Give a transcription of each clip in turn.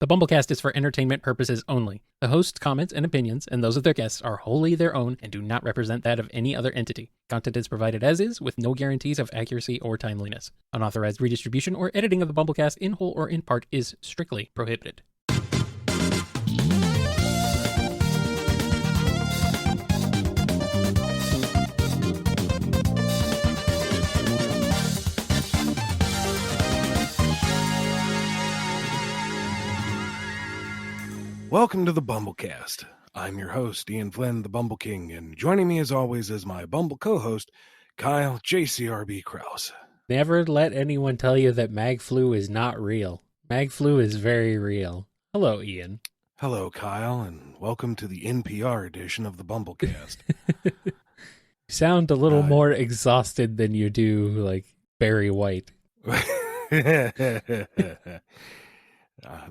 The BumbleKast is for entertainment purposes only. The host's comments and opinions, and those of their guests, are wholly their own and do not represent that of any other entity. Content is provided as is, with no guarantees of accuracy or timeliness. Unauthorized redistribution or editing of the BumbleKast in whole or in part is strictly prohibited. Welcome to the BumbleKast. I'm your host, Ian Flynn, the Bumble King, and joining me as always is my Bumble co-host, Kyle JCRB Krause. Never let anyone tell you that mag flu is not real. Mag flu is very real. Hello, Ian. Hello, Kyle, and welcome to the NPR edition of the BumbleKast. You sound a little more exhausted than you do, like, Barry White.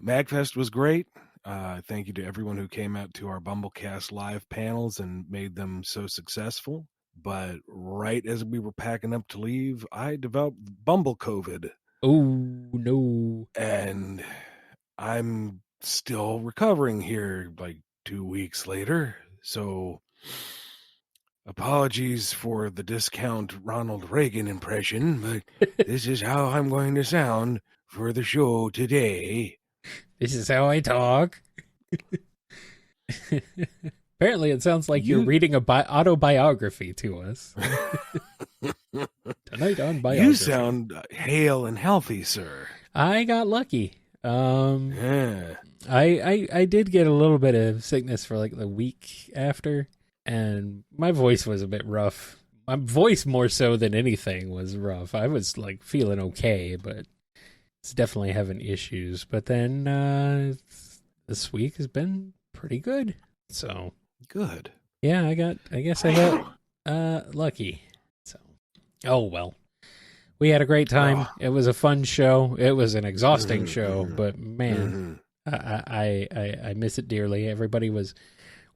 MagFest was great. Thank you to everyone who came out to our BumbleKast live panels and made them so successful. But right as we were packing up to leave, I developed Bumble COVID. Oh, no. And I'm still recovering here like 2 weeks later. So apologies for the discount Ronald Reagan impression, but this is how I'm going to sound for the show today. This is how I talk. Apparently, it sounds like you're reading a autobiography to us. Tonight on biography. You sound hale and healthy, sir. I got lucky. Yeah. I did get a little bit of sickness for like the week after, and my voice was a bit rough. My voice more so than anything was rough. I was like feeling okay, but it's definitely having issues. But then this week has been pretty good. So good. Yeah, I guess I got lucky. So oh well. We had a great time. It was a fun show. It was an exhausting show, but man, I miss it dearly. Everybody was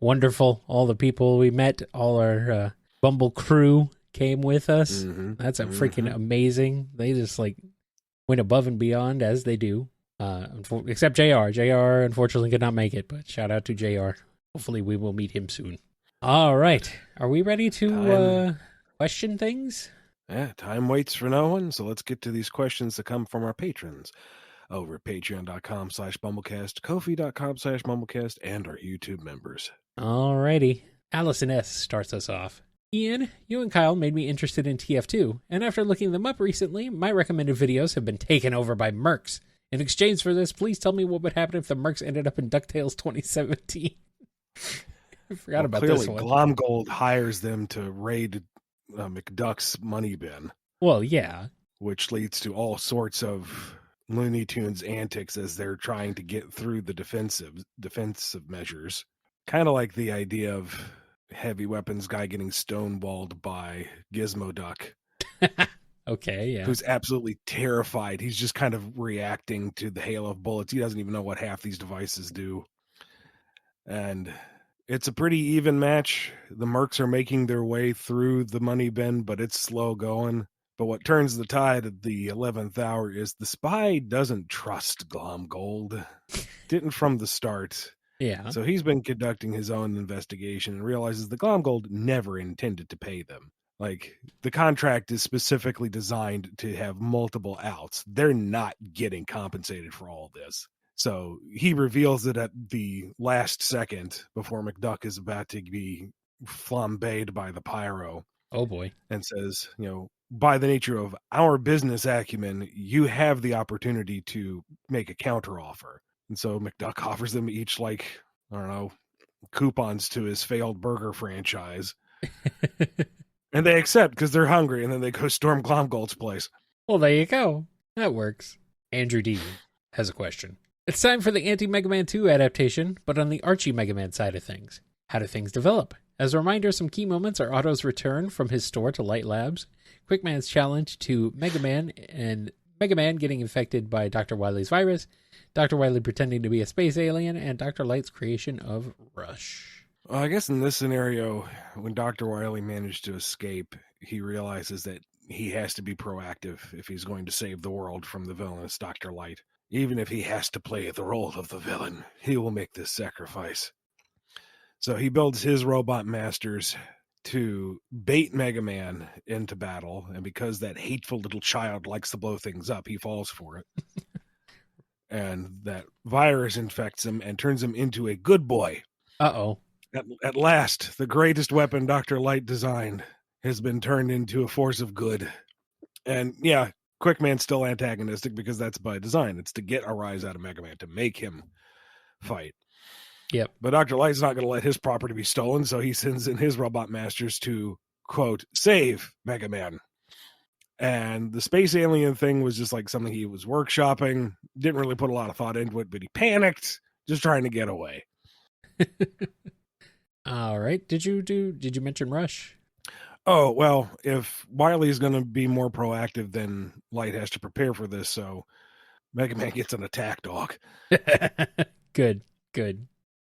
wonderful. All the people we met, all our Bumble crew came with us. That's a freaking amazing. They just like went above and beyond as they do. Except JR. JR unfortunately could not make it, but shout out to JR. Hopefully we will meet him soon. All right. Are we ready to question things? Yeah, time waits for no one, so let's get to these questions that come from our patrons over at patreon.com/BumbleKast, Ko-fi.com/BumbleKast, and our YouTube members. All righty. Allison S. starts us off. Ian, you and Kyle made me interested in TF2, and after looking them up recently, my recommended videos have been taken over by mercs. In exchange for this, please tell me what would happen if the mercs ended up in DuckTales 2017. I forgot about this one. Clearly, Glomgold hires them to raid McDuck's money bin. Well, yeah. Which leads to all sorts of Looney Tunes antics as they're trying to get through the defensive measures. Kind of like the idea of heavy weapons guy getting stonewalled by Gizmo Duck. Okay, yeah. Who's absolutely terrified. He's just kind of reacting to the hail of bullets. He doesn't even know what half these devices do. And it's a pretty even match. The mercs are making their way through the money bin, but it's slow going. But what turns the tide at the 11th hour is the spy doesn't trust Glomgold. Didn't from the start. Yeah. So he's been conducting his own investigation and realizes the Glomgold never intended to pay them. Like, the contract is specifically designed to have multiple outs. They're not getting compensated for all this. So he reveals it at the last second before McDuck is about to be flambéed by the pyro. Oh, boy. And says, by the nature of our business acumen, you have the opportunity to make a counteroffer. And so McDuck offers them each, coupons to his failed burger franchise. And they accept because they're hungry, and then they go storm Glomgold's place. Well, there you go. That works. Andrew D. has a question. It's time for the Anti-Mega Man 2 adaptation, but on the Archie Mega Man side of things. How do things develop? As a reminder, some key moments are Otto's return from his store to Light Labs, Quickman's challenge to Mega Man, and Mega Man getting infected by Dr. Wily's virus, Dr. Wily pretending to be a space alien, and Dr. Light's creation of Rush. Well, I guess in this scenario, when Dr. Wily managed to escape, he realizes that he has to be proactive if he's going to save the world from the villainous Dr. Light. Even if he has to play the role of the villain, he will make this sacrifice. So he builds his robot masters to bait Mega Man into battle, and because that hateful little child likes to blow things up, he falls for it. And that virus infects him and turns him into a good boy. Uh-oh. At last, the greatest weapon Dr. Light designed has been turned into a force of good. And yeah, Quickman's still antagonistic because that's by design. It's to get a rise out of Mega Man, to make him fight. Yep. But Dr. Light's not going to let his property be stolen, so he sends in his robot masters to, quote, save Mega Man. And the space alien thing was just like something he was workshopping, didn't really put a lot of thought into it, but he panicked, just trying to get away. All right. Did you mention Rush? Oh, well, if Wily's going to be more proactive, then Light has to prepare for this, so Mega Man gets an attack dog. Good.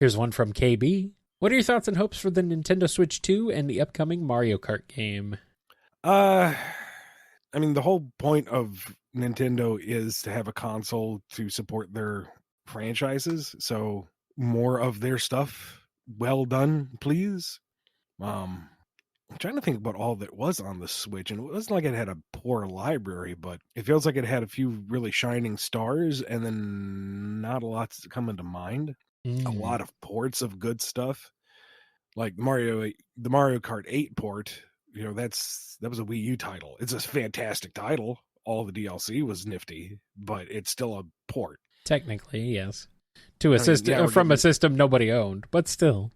Here's one from KB. What are your thoughts and hopes for the Nintendo Switch 2 and the upcoming Mario Kart game? I mean, the whole point of Nintendo is to have a console to support their franchises, so more of their stuff, well done, please. I'm trying to think about all that was on the Switch, and it wasn't like it had a poor library, but it feels like it had a few really shining stars, and then not a lot's coming to mind. A lot of ports of good stuff, like the Mario Kart 8 port. You know, that was a Wii U title. It's a fantastic title. All the DLC was nifty, but it's still a port. Technically, yes, to a system from a system nobody owned, but still.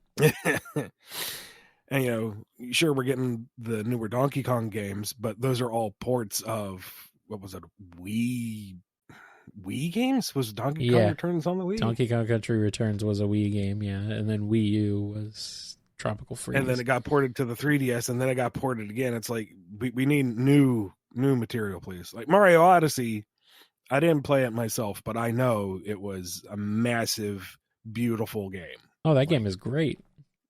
And, you know, sure, we're getting the newer Donkey Kong games, but those are all ports of, what was it, Wii games? Was Donkey Kong Returns on the Wii? Donkey Kong Country Returns was a Wii game, yeah. And then Wii U was Tropical Freeze. And then it got ported to the 3DS, and then it got ported again. It's like, we need new material, please. Like Mario Odyssey, I didn't play it myself, but I know it was a massive, beautiful game. Oh, that game is great.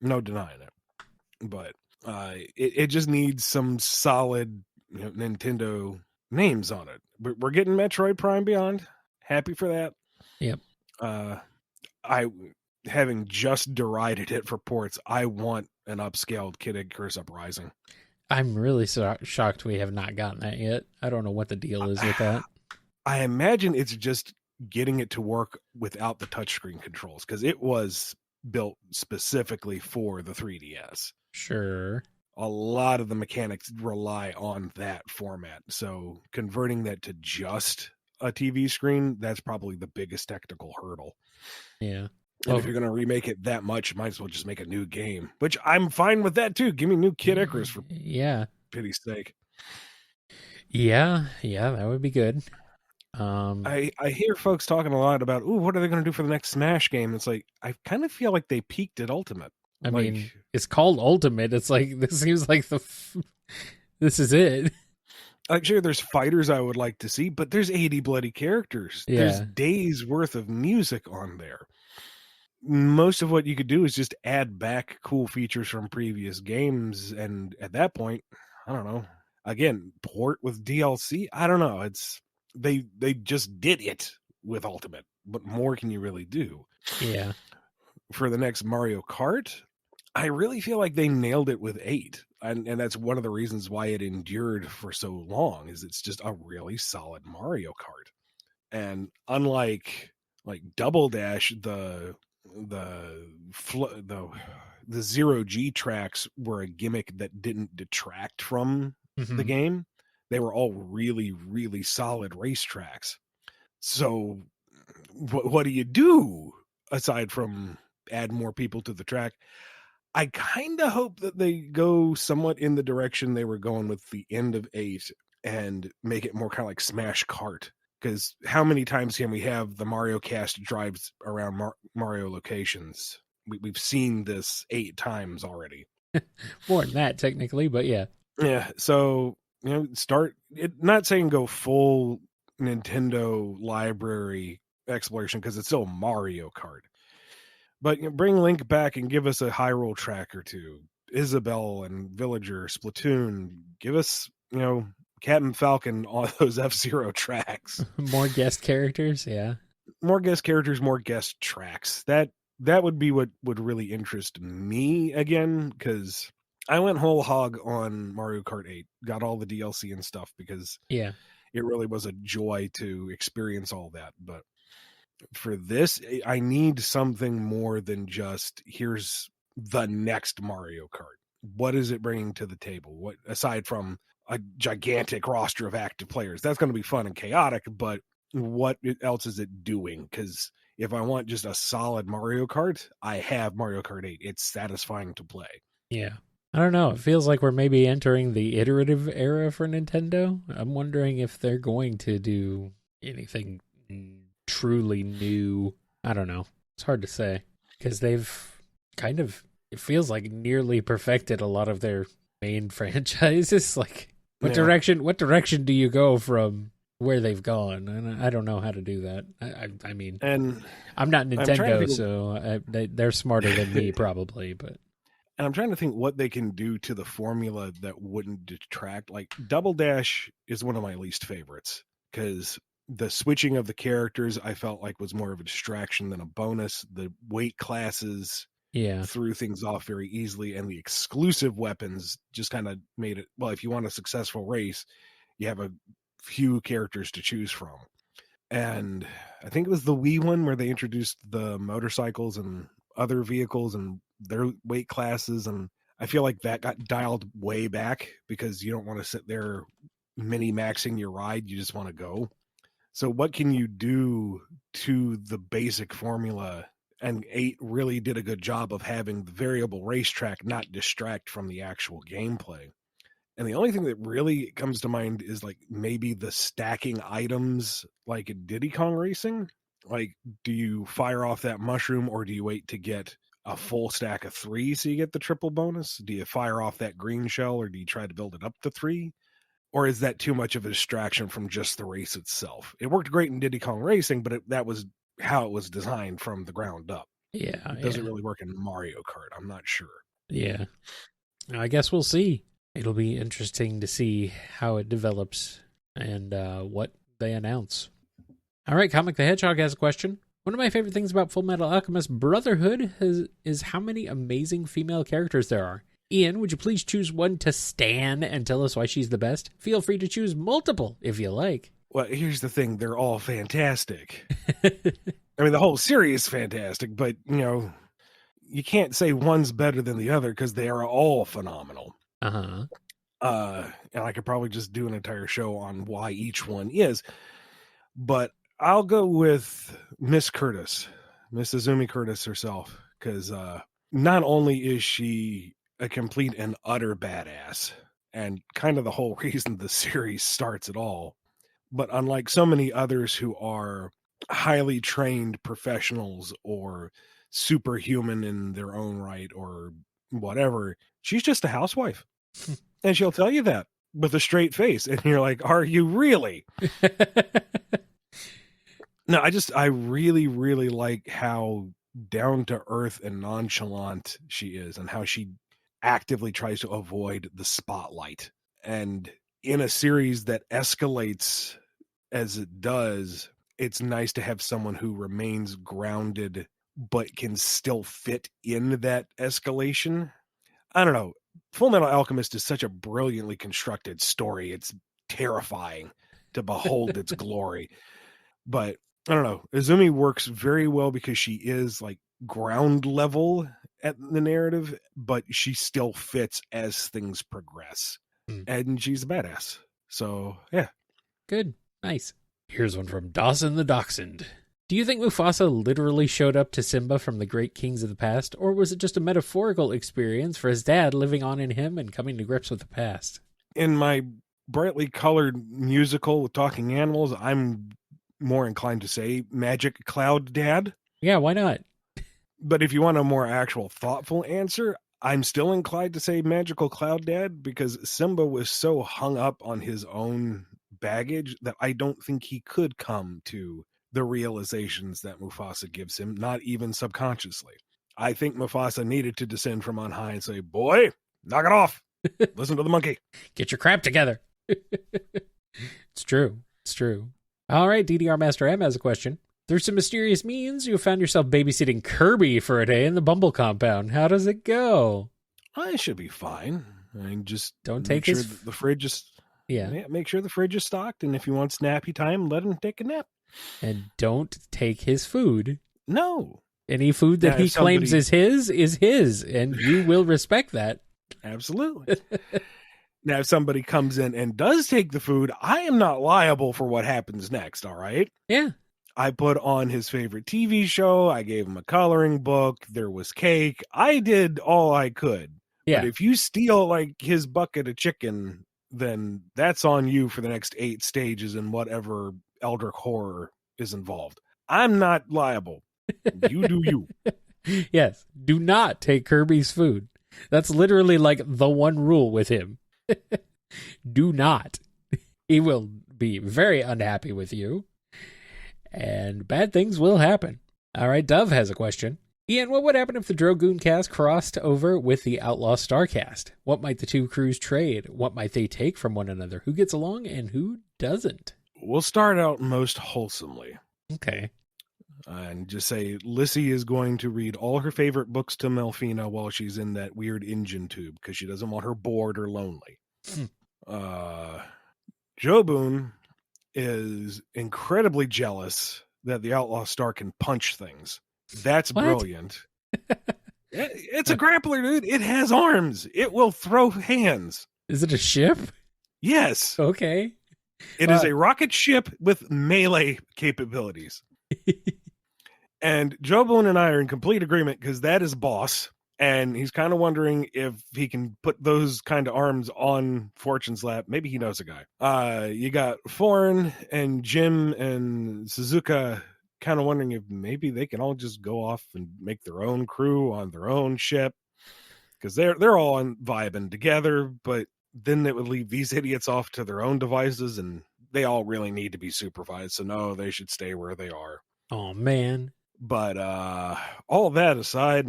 No denying it. But it just needs some solid, you know, Nintendo names on it. We're getting Metroid Prime Beyond. Happy for that. Yep. I, having just derided it for ports, I want an upscaled Kid Icarus Uprising. I'm really shocked we have not gotten that yet. I don't know what the deal is with that. I imagine it's just getting it to work without the touchscreen controls, because it was built specifically for the 3DS. Sure. A lot of the mechanics rely on that format. So converting that to just a TV screen, that's probably the biggest technical hurdle. Yeah. And if you're going to remake it that much, might as well just make a new game, which I'm fine with that too. Give me new Kid Icarus for pity's sake. Yeah, that would be good. I hear folks talking a lot about, what are they going to do for the next Smash game? It's like, I kind of feel like they peaked at Ultimate. I mean, it's called Ultimate. It's like, this seems like this is it. Like, sure, there's fighters I would like to see, but there's 80 bloody characters. Yeah. There's days worth of music on there. Most of what you could do is just add back cool features from previous games. And at that point, I don't know. Again, port with DLC? I don't know. They just did it with Ultimate. What more can you really do? Yeah. For the next Mario Kart, I really feel like they nailed it with 8. And that's one of the reasons why it endured for so long, is it's just a really solid Mario Kart. And unlike like Double Dash, the 0G tracks were a gimmick that didn't detract from the game. They were all really, really solid racetracks. So what do you do aside from add more people to the track? I kind of hope that they go somewhat in the direction they were going with the end of 8 and make it more kind of like Smash Kart. Because how many times can we have the Mario Cast drives around Mario locations? We've seen this 8 times already. More than that, technically, but yeah. Yeah, so, you know, not saying go full Nintendo library exploration, because it's still Mario Kart. But, you know, bring Link back and give us a Hyrule track or two. Isabelle and Villager, Splatoon. Give us, you know, Captain Falcon, all those F-Zero tracks. More guest characters, yeah. more guest characters, more guest tracks. That would be what would really interest me again, because I went whole hog on Mario Kart 8, got all the DLC and stuff because Yeah. it really was a joy to experience all that. But for this, I need something more than just here's the next Mario Kart. What is it bringing to the table? What, aside from a gigantic roster of active players, that's going to be fun and chaotic, but what else is it doing? Because if I want just a solid Mario Kart, I have Mario Kart 8. It's satisfying to play. Yeah. I don't know. It feels like we're maybe entering the iterative era for Nintendo. I'm wondering if they're going to do anything truly new. I don't know. It's hard to say because they've kind of, it feels like nearly perfected a lot of their main franchises. Like what direction do you go from where they've gone? And I don't know how to do that. I mean, and I'm not Nintendo, so they're smarter than me probably, but. And I'm trying to think what they can do to the formula that wouldn't detract. Like Double Dash is one of my least favorites because the switching of the characters I felt like was more of a distraction than a bonus. The weight classes threw things off very easily, and the exclusive weapons just kind of made it, well, if you want a successful race, you have a few characters to choose from. And I think it was the Wii one where they introduced the motorcycles and other vehicles and their weight classes, and I feel like that got dialed way back because you don't want to sit there mini maxing your ride, you just want to go. So what can you do to the basic formula? And 8 really did a good job of having the variable racetrack not distract from the actual gameplay. And the only thing that really comes to mind is like maybe the stacking items like in Diddy Kong Racing. Like, do you fire off that mushroom or do you wait to get a full stack of 3 so you get the triple bonus? Do you fire off that green shell or do you try to build it up to 3? Or is that too much of a distraction from just the race itself? It worked great in Diddy Kong Racing, but that was how it was designed from the ground up. Yeah. It doesn't really work in Mario Kart. I'm not sure. Yeah. I guess we'll see. It'll be interesting to see how it develops and what they announce. All right, Comic the Hedgehog has a question. One of my favorite things about Full Metal Alchemist Brotherhood is how many amazing female characters there are. Ian, would you please choose one to stan and tell us why she's the best? Feel free to choose multiple if you like. Well, here's the thing. They're all fantastic. I mean, the whole series is fantastic, but, you know, you can't say one's better than the other because they are all phenomenal. Uh-huh. And I could probably just do an entire show on why each one is. But I'll go with Miss Curtis, Miss Azumi Curtis herself, because not only is she a complete and utter badass, and kind of the whole reason the series starts at all, but unlike so many others who are highly trained professionals or superhuman in their own right or whatever, she's just a housewife. And she'll tell you that with a straight face. And you're like, are you really? No, I really, really like how down to earth and nonchalant she is and how she actively tries to avoid the spotlight. And in a series that escalates as it does, it's nice to have someone who remains grounded but can still fit in that escalation. I don't know. Full Metal Alchemist is such a brilliantly constructed story. It's terrifying to behold its glory. But I don't know. Izumi works very well because she is like ground level at the narrative, but she still fits as things progress. And she's a badass. So, yeah. Good. Nice. Here's one from Dawson the Dachshund. Do you think Mufasa literally showed up to Simba from the great kings of the past, or was it just a metaphorical experience for his dad living on in him and coming to grips with the past? In my brightly colored musical with talking animals, I'm more inclined to say Magic Cloud Dad. Yeah, why not? But if you want a more actual thoughtful answer, I'm still inclined to say Magical Cloud Dad because Simba was so hung up on his own baggage that I don't think he could come to the realizations that Mufasa gives him, not even subconsciously. I think Mufasa needed to descend from on high and say, boy, knock it off. Listen to the monkey. Get your crap together. It's true. It's true. All right, DDR Master M has a question. Through some mysterious means, you found yourself babysitting Kirby for a day in the Bumble compound. How does it go? I should be fine. I mean, just Don't make take sure his... the fridge is make sure the fridge is stocked, and if you want snappy time, let him take a nap. And don't take his food. No. Any food that he claims is his, and you will respect that. Absolutely. Now, if somebody comes in and does take the food, I am not liable for what happens next, all right? Yeah. I put on his favorite TV show. I gave him a coloring book. There was cake. I did all I could. Yeah. But if you steal, like, his bucket of chicken, then that's on you for the next 8 stages and whatever Eldritch horror is involved. I'm not liable. You do you. Yes. Do not take Kirby's food. That's literally like the one rule with him. Do not. He will be very unhappy with you. And bad things will happen. All right, Dove has a question. Ian, what would happen if the Drogoon cast crossed over with the Outlaw Starcast? What might the two crews trade? What might they take from one another? Who gets along and who doesn't? We'll start out most wholesomely. Okay. And just say Lissy is going to read all her favorite books to Melfina while she's in that weird engine tube because she doesn't want her bored or lonely. Jobun is incredibly jealous that the Outlaw Star can punch things. That's brilliant. It's a grappler, dude. It has arms. It will throw hands. Is it a ship? Yes. Okay. It is a rocket ship with melee capabilities. And Jobun and I are in complete agreement because that is boss. And he's kind of wondering if he can put those kind of arms on Fortune's lap. Maybe he knows a guy. You got Foreign and Jim and Suzuka kind of wondering if maybe they can all just go off and make their own crew on their own ship. Because they're all vibing together, but then it would leave these idiots off to their own devices, and they all really need to be supervised. So no, they should stay where they are. Oh, man. But all that aside,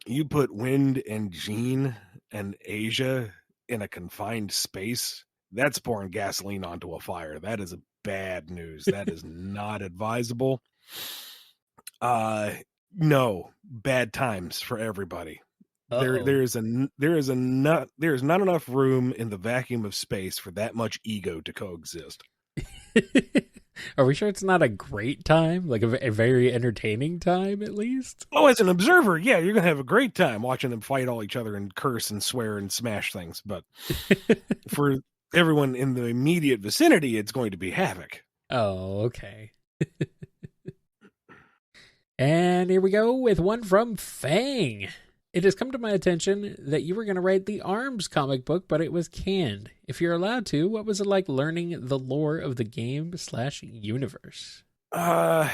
you put Wind and Jean and Asia in a confined space, that's pouring gasoline onto a fire. That is bad news. That is not advisable. No, bad times for everybody. There is not enough room in the vacuum of space for that much ego to coexist. Are we sure it's not a great time? Like a very entertaining time, at least? Oh, as an observer, yeah, you're going to have a great time watching them fight all each other and curse and swear and smash things. But for everyone in the immediate vicinity, it's going to be havoc. Oh, okay. And here we go with one from Fang. It has come to my attention that you were going to write the ARMS comic book, but it was canned. If you're allowed to, what was it like learning the lore of the game/universe? I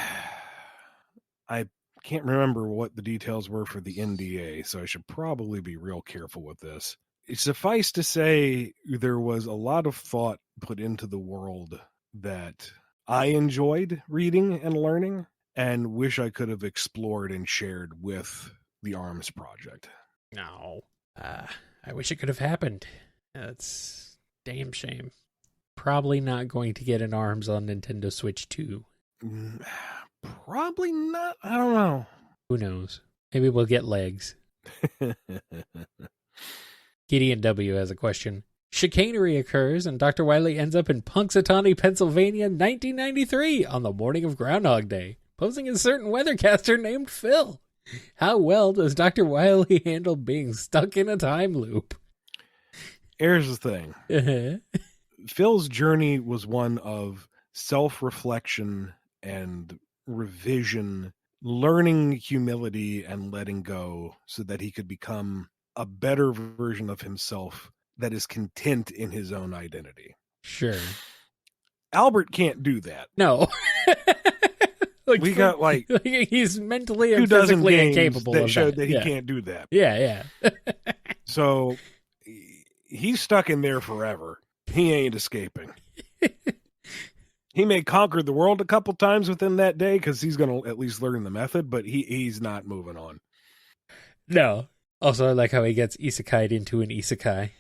can't remember what the details were for the NDA, so I should probably be real careful with this. Suffice to say, there was a lot of thought put into the world that I enjoyed reading and learning and wish I could have explored and shared with the ARMS project. No. I wish it could have happened. That's damn shame. Probably not going to get an ARMS on Nintendo Switch 2. Probably not. I don't know. Who knows? Maybe we'll get legs. Gideon W. has a question. Chicanery occurs and Dr. Wily ends up in Punxsutawney, Pennsylvania, 1993 on the morning of Groundhog Day, posing a certain weathercaster named Phil. How well does Dr. Wily handle being stuck in a time loop? Here's the thing. Phil's journey was one of self-reflection and revision, learning humility and letting go so that he could become a better version of himself that is content in his own identity. Sure. Albert can't do that. No. We got like he's mentally and physically incapable that of showed that he can't do that. Yeah. So he's stuck in there forever. He ain't escaping. He may conquer the world a couple times within that day because he's going to at least learn the method, but he's not moving on. No. Also, I like how he gets isekai'd into an isekai.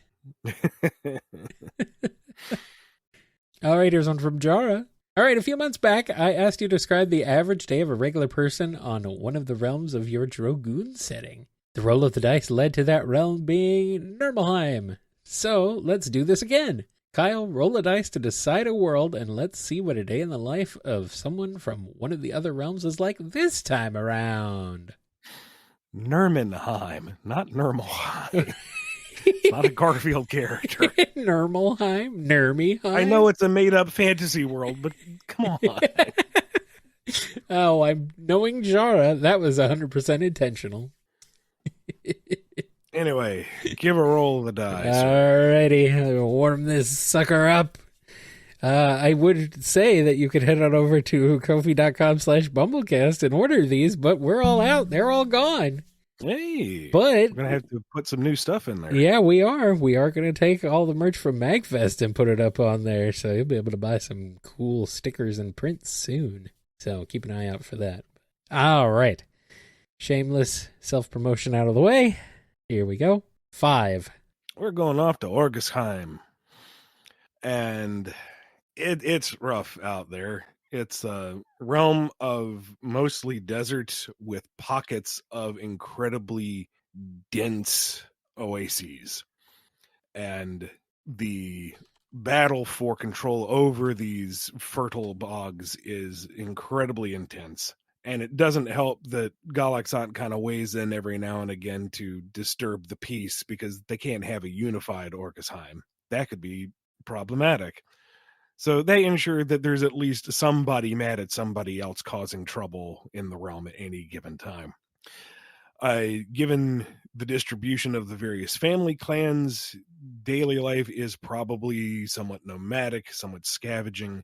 All right, here's one from Jara. All right, a few months back, I asked you to describe the average day of a regular person on one of the realms of your Drogoon setting. The roll of the dice led to that realm being Nurmulheim. So, let's do this again. Kyle, roll a dice to decide a world, and let's see what a day in the life of someone from one of the other realms is like this time around. Nurmulheim, not Nurmulheim. It's not a Garfield character. Nurmulheim? I know it's a made-up fantasy world, but come on. Oh, I'm knowing Jara. That was 100% intentional. Anyway, give a roll of the dice. Alrighty, warm this sucker up. I would say that you could head on over to Ko-fi.com/BumbleKast and order these, but we're all out. They're all gone. Hey, but we're going to have to put some new stuff in there. Yeah, we are. We are going to take all the merch from MagFest and put it up on there, so you'll be able to buy some cool stickers and prints soon. So keep an eye out for that. All right. Shameless self-promotion out of the way. Here we go. 5. We're going off to Orgusheim. And it's rough out there. It's a realm of mostly desert with pockets of incredibly dense oases. And the battle for control over these fertile bogs is incredibly intense. And it doesn't help that Galaxant kind of weighs in every now and again to disturb the peace because they can't have a unified Orgusheim. That could be problematic. So they ensure that there's at least somebody mad at somebody else causing trouble in the realm at any given time. Given the distribution of the various family clans, daily life is probably somewhat nomadic, somewhat scavenging,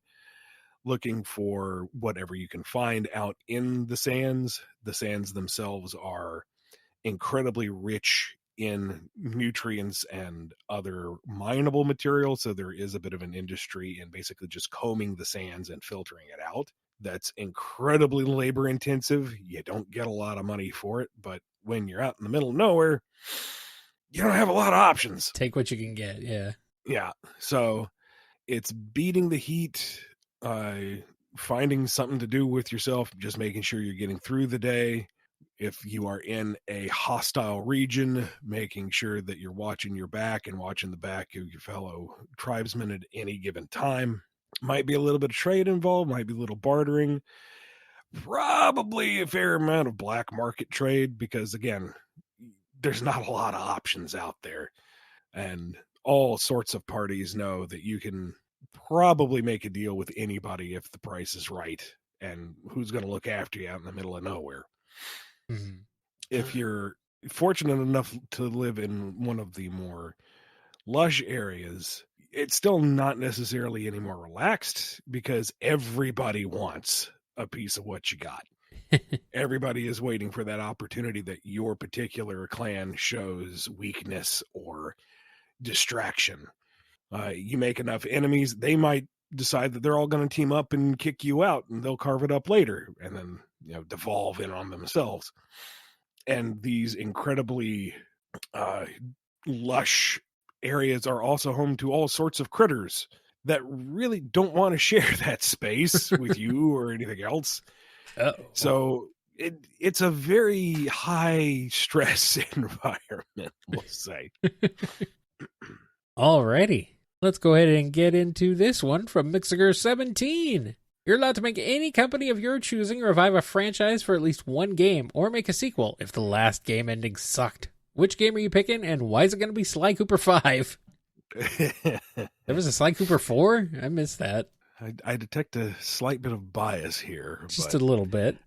looking for whatever you can find out in the sands. The sands themselves are incredibly rich in nutrients and other mineable materials, so there is a bit of an industry in basically just combing the sands and filtering it out. That's incredibly labor intensive. You don't get a lot of money for it, but when you're out in the middle of nowhere, you don't have a lot of options. Take what you can get. Yeah. So it's beating the heat, finding something to do with yourself, just making sure you're getting through the day. If you are in a hostile region, making sure that you're watching your back and watching the back of your fellow tribesmen at any given time. Might be a little bit of trade involved, might be a little bartering, probably a fair amount of black market trade because, again, there's not a lot of options out there. And all sorts of parties know that you can probably make a deal with anybody if the price is right. And who's going to look after you out in the middle of nowhere? Mm-hmm. If you're fortunate enough to live in one of the more lush areas, it's still not necessarily any more relaxed because everybody wants a piece of what you got. Everybody is waiting for that opportunity that your particular clan shows weakness or distraction. You make enough enemies, they might decide that they're all going to team up and kick you out, and they'll carve it up later and then devolve in on themselves. And these incredibly lush areas are also home to all sorts of critters that really don't want to share that space with you or anything else. So it's a very high stress environment, we'll say. Alrighty. Let's go ahead and get into this one from Mixer17. You're allowed to make any company of your choosing revive a franchise for at least one game, or make a sequel if the last game ending sucked. Which game are you picking, and why is it going to be Sly Cooper 5? There was a Sly Cooper 4? I missed that. I detect a slight bit of bias here. Just a little bit.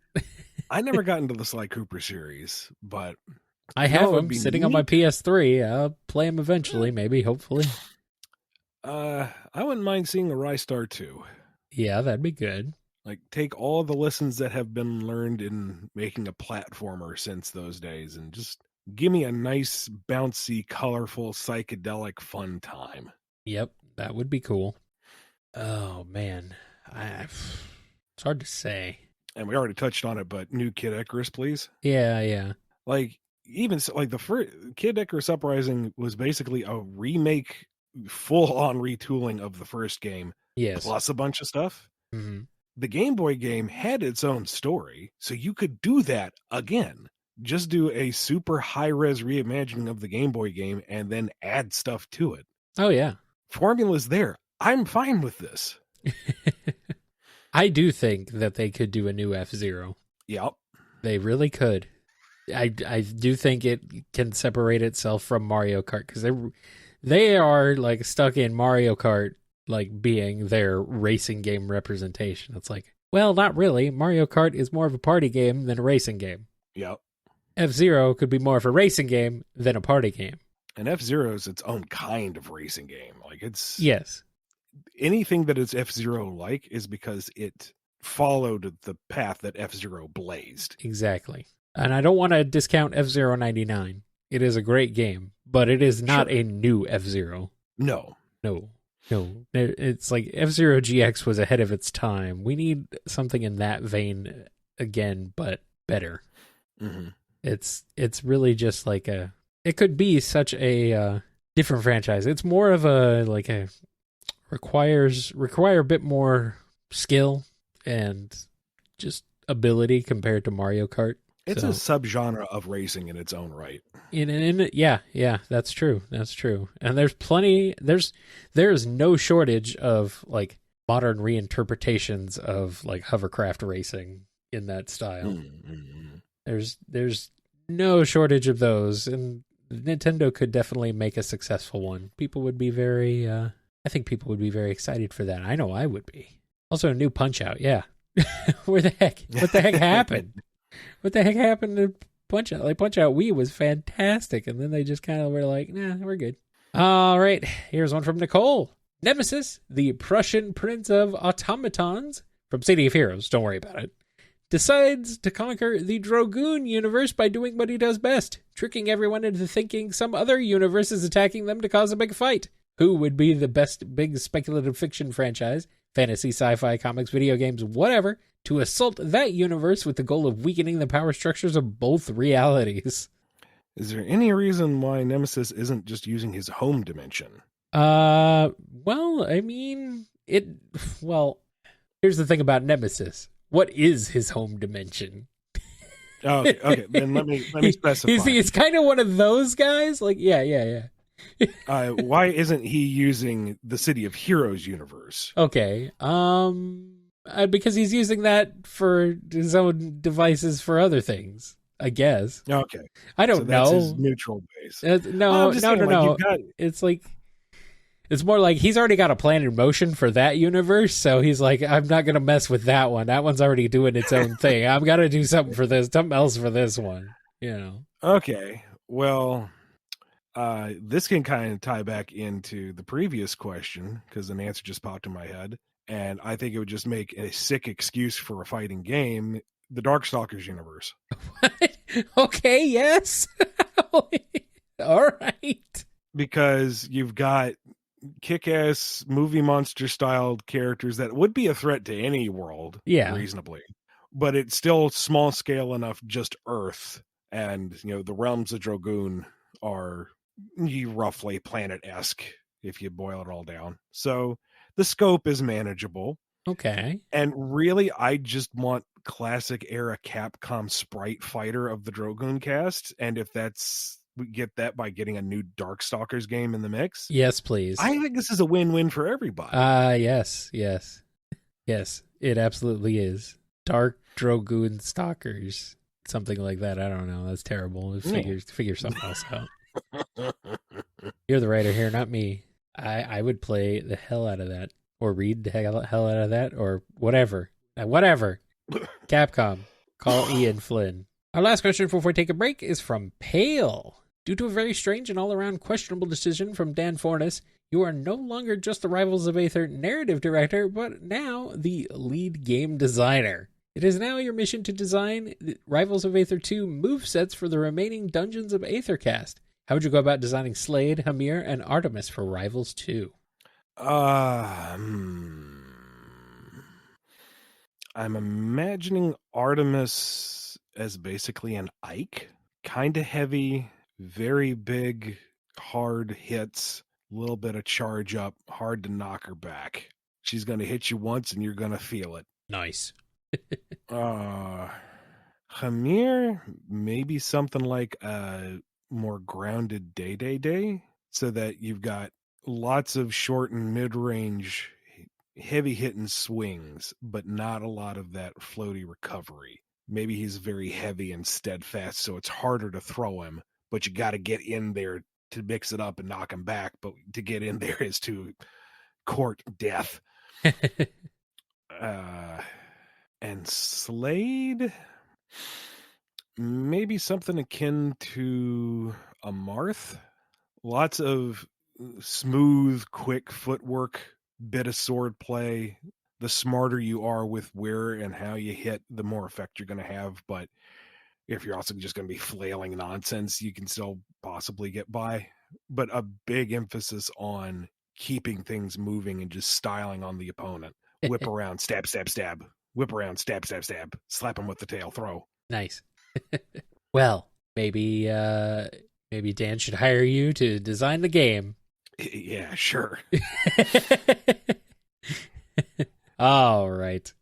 I never got into the Sly Cooper series, but... I have them sitting on my PS3. I'll play them eventually, maybe, hopefully. I wouldn't mind seeing a Rystar 2. Yeah, that'd be good. Like, take all the lessons that have been learned in making a platformer since those days and just give me a nice, bouncy, colorful, psychedelic, fun time. Yep, that would be cool. Oh, man. It's hard to say. And we already touched on it, but new Kid Icarus, please. Yeah. Like, even like the first Kid Icarus Uprising was basically a remake, full-on retooling of the first game. Yes. Plus a bunch of stuff. Mhm. The Game Boy game had its own story, so you could do that again. Just do a super high-res reimagining of the Game Boy game and then add stuff to it. Oh, yeah. Formula's there. I'm fine with this. I do think that they could do a new F-Zero. Yep. They really could. I do think it can separate itself from Mario Kart because they are like stuck in Mario Kart, like being their racing game representation. It's like, well, not really. Mario Kart is more of a party game than a racing game. Yep. F-Zero could be more of a racing game than a party game. And F-Zero is its own kind of racing game. Like it's Yes. Anything that is F-Zero like is because it followed the path that F-Zero blazed. Exactly. And I don't want to discount F-Zero 99. It is a great game, but it is not a new F-Zero. No. It's like F-Zero GX was ahead of its time. We need something in that vein again, but better. Mm-hmm. It's really just like it could be such a different franchise. It's more of a require a bit more skill and just ability compared to Mario Kart. It's a subgenre of racing in its own right. Yeah, that's true. And there is no shortage of like modern reinterpretations of like hovercraft racing in that style. Mm-hmm. There's no shortage of those, and Nintendo could definitely make a successful one. People would be very I think people would be very excited for that. I know I would be. Also a new Punch-Out, yeah. What the heck happened? What the heck happened to Punch-Out? Like, Punch-Out Wii was fantastic, and then they just kind of were like, nah, we're good. All right, here's one from Nicole. Nemesis, the Prussian prince of automatons, from City of Heroes, don't worry about it, decides to conquer the Dragoon universe by doing what he does best, tricking everyone into thinking some other universe is attacking them to cause a big fight. Who would be the best big speculative fiction franchise, fantasy, sci-fi, comics, video games, whatever, to assault that universe with the goal of weakening the power structures of both realities? Is there any reason why Nemesis isn't just using his home dimension? Well, I mean, here's the thing about Nemesis. What is his home dimension? Okay, then let me specify. He's kind of one of those guys. Like, yeah. Why isn't he using the City of Heroes universe? Okay. Because he's using that for his own devices for other things, I guess. Okay. I don't know. That's his neutral base. No. Like, It's like, it's more like he's already got a plan in motion for that universe, so he's like, I'm not going to mess with that one. That one's already doing its own thing. I've got to do something else for this one, you know. Okay. Well, this can kind of tie back into the previous question because an answer just popped in my head, and I think it would just make a sick excuse for a fighting game, the Darkstalkers universe. Okay, yes. All right. Because you've got kick-ass movie monster styled characters that would be a threat to any world, reasonably, but it's still small scale enough, just Earth, and the realms of Dragoon are roughly planet-esque if you boil it all down, so the scope is manageable. Okay. And really, I just want classic era Capcom sprite fighter of the Dragoon cast, and if we get that by getting a new Darkstalkers game in the mix. Yes, please. I think this is a win-win for everybody. Yes. Yes, it absolutely is. Dark Dragoon Stalkers. Something like that. I don't know. That's terrible. Figure something else out. You're the writer here, not me. I would play the hell out of that. Or read the hell out of that. Or whatever. Whatever. Capcom. Call Ian Flynn. Our last question before we take a break is from Pale. Due to a very strange and all-around questionable decision from Dan Fornes, you are no longer just the Rivals of Aether narrative director, but now the lead game designer. It is now your mission to design the Rivals of Aether 2 movesets for the remaining Dungeons of Aethercast. How would you go about designing Slade, Hamir, and Artemis for Rivals 2? I'm imagining Artemis as basically an Ike. Kind of heavy, very big, hard hits, a little bit of charge up, hard to knock her back. She's going to hit you once and you're going to feel it. Nice. Hamir, maybe something like a more grounded day, so that you've got lots of short and mid-range heavy hitting swings, but not a lot of that floaty recovery. Maybe he's very heavy and steadfast, so it's harder to throw him, but you got to get in there to mix it up and knock him back. But to get in there is to court death. And Slade, maybe something akin to a Marth. Lots of smooth, quick footwork, bit of sword play. The smarter you are with where and how you hit, the more effect you're going to have. But if you're also just going to be flailing nonsense, you can still possibly get by. But a big emphasis on keeping things moving and just styling on the opponent. Whip around, stab, stab, stab. Whip around, stab, stab, stab. Slap him with the tail, throw. Nice. Well, maybe Dan should hire you to design the game. Yeah, sure. All right.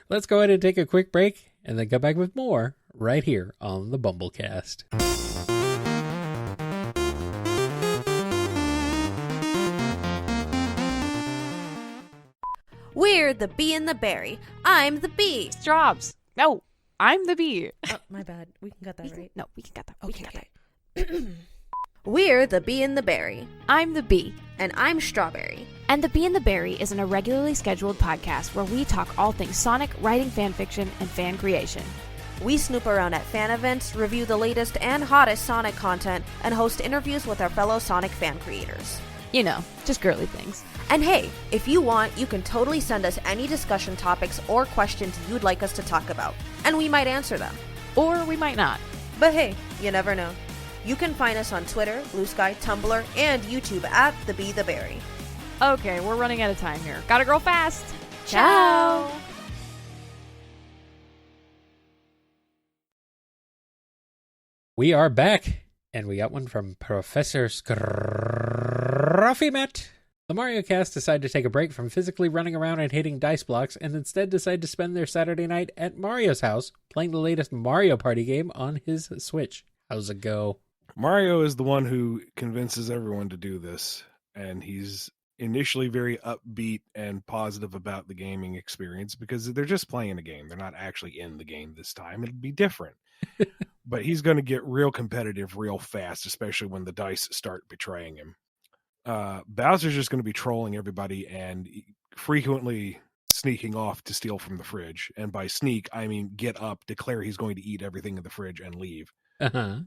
Let's go ahead and take a quick break and then come back with more right here on the BumbleKast. We're the bee and the berry. I'm the bee. Straws. No, I'm the bee. Oh, my bad. We can cut that, right? No, we can cut that. Okay. We're the bee and the berry. I'm the bee. And I'm Strawberry. And The Bee and the Berry is an irregularly scheduled podcast where we talk all things Sonic, writing fan fiction, and fan creation. We snoop around at fan events, review the latest and hottest Sonic content, and host interviews with our fellow Sonic fan creators. You know, just girly things. And hey, if you want, you can totally send us any discussion topics or questions you'd like us to talk about, and we might answer them. Or we might not. But hey, you never know. You can find us on Twitter, Blue Sky, Tumblr, and YouTube at The Bee the Berry. Okay, we're running out of time here. Gotta grow fast. Ciao! We are back, and we got one from Professor Scruffy Matt. The Mario Cast decided to take a break from physically running around and hitting dice blocks, and instead decide to spend their Saturday night at Mario's house, playing the latest Mario Party game on his Switch. How's it go? Mario is the one who convinces everyone to do this, and he's initially very upbeat and positive about the gaming experience because they're just playing a game. They're not actually in the game this time. It'll be different. But he's going to get real competitive real fast, especially when the dice start betraying him. Bowser's just going to be trolling everybody and frequently sneaking off to steal from the fridge. And by sneak, I mean get up, declare he's going to eat everything in the fridge, and leave. Uh-huh.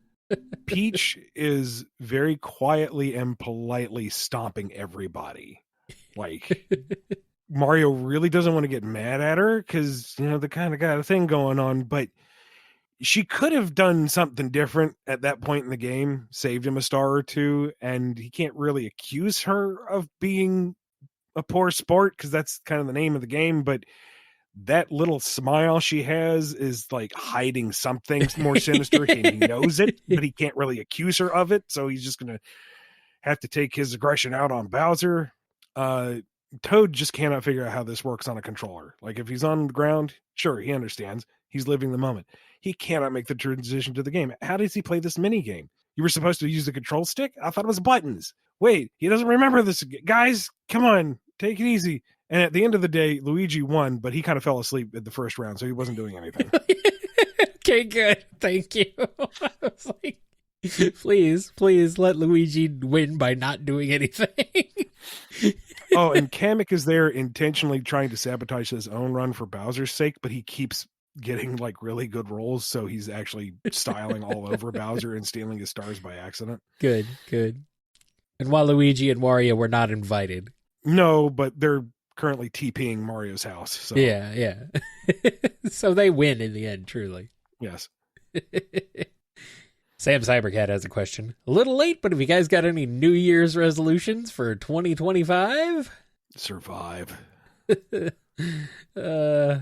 Peach is very quietly and politely stomping everybody. Like, Mario really doesn't want to get mad at her because, you know, the kind of got a thing going on, but she could have done something different at that point in the game, saved him a star or two, and he can't really accuse her of being a poor sport because that's kind of the name of the game, but that little smile she has is like hiding something more sinister. He knows it, but he can't really accuse her of it. So he's just going to have to take his aggression out on Bowser. Toad just cannot figure out how this works on a controller. Like if he's on the ground, sure, he understands. He's living the moment. He cannot make the transition to the game. How does he play this mini game? You were supposed to use the control stick? I thought it was buttons. Wait, he doesn't remember this. Guys, come on, take it easy. And at the end of the day, Luigi won, but he kind of fell asleep at the first round, so he wasn't doing anything. Okay, good. Thank you. I was like, please let Luigi win by not doing anything. Oh, and Kamek is there intentionally trying to sabotage his own run for Bowser's sake, but he keeps getting like really good rolls, so he's actually styling all over Bowser and stealing his stars by accident. Good. And Waluigi and Wario were not invited. No, but they're currently TPing Mario's house. So. Yeah. So they win in the end, truly. Yes. Sam Cybercat has a question. A little late, but have you guys got any New Year's resolutions for 2025? Survive. Yeah.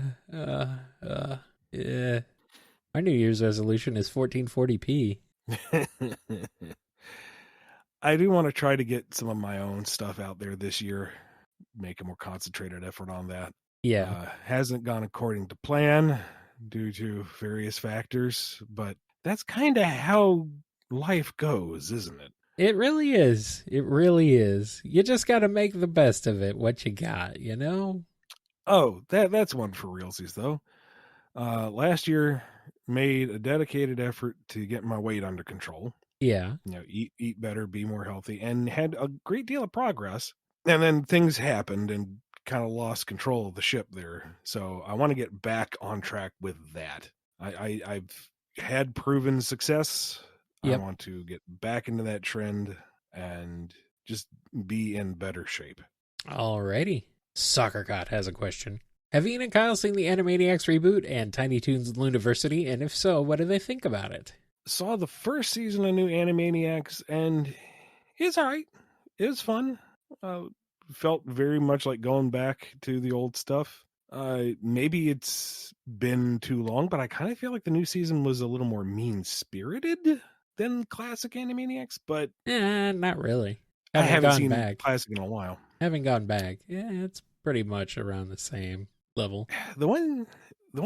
Our New Year's resolution is 1440p. I do want to try to get some of my own stuff out there this year. make a more concentrated effort on that. Yeah. Hasn't gone according to plan due to various factors, but that's kind of how life goes, isn't it? It really is. It really is. You just got to make the best of it, what you got, you know? Oh, that's one for realsies, though. Last year, made a dedicated effort to get my weight under control. Yeah. Eat better, be more healthy, and had a great deal of progress. And then things happened and kind of lost control of the ship there. So I want to get back on track with that. I've had proven success. Yep. I want to get back into that trend and just be in better shape. Alrighty. Soccer Cot has a question. Have Ian and Kyle seen the Animaniacs reboot and Tiny Toons Looniversity? And if so, what do they think about it? Saw the first season of new Animaniacs, and it's all right. It was fun. Felt very much like going back to the old stuff. Maybe it's been too long, but I kind of feel like the new season was a little more mean-spirited than classic Animaniacs, but not really. I haven't seen back. classic in a while. Haven't gone back. Yeah, it's pretty much around the same level. The one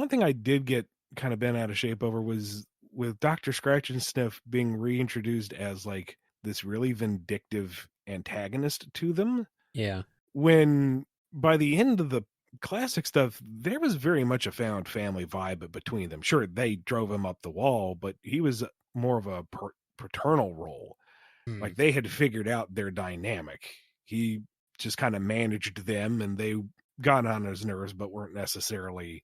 thing I did get kind of bent out of shape over was with Dr. Scratch and Sniff being reintroduced as like this really vindictive antagonist to them. Yeah. When by the end of the classic stuff, there was very much a found family vibe between them. Sure, they drove him up the wall, but he was more of a paternal role. Like they had figured out their dynamic. He just kind of managed them, and they got on his nerves, but weren't necessarily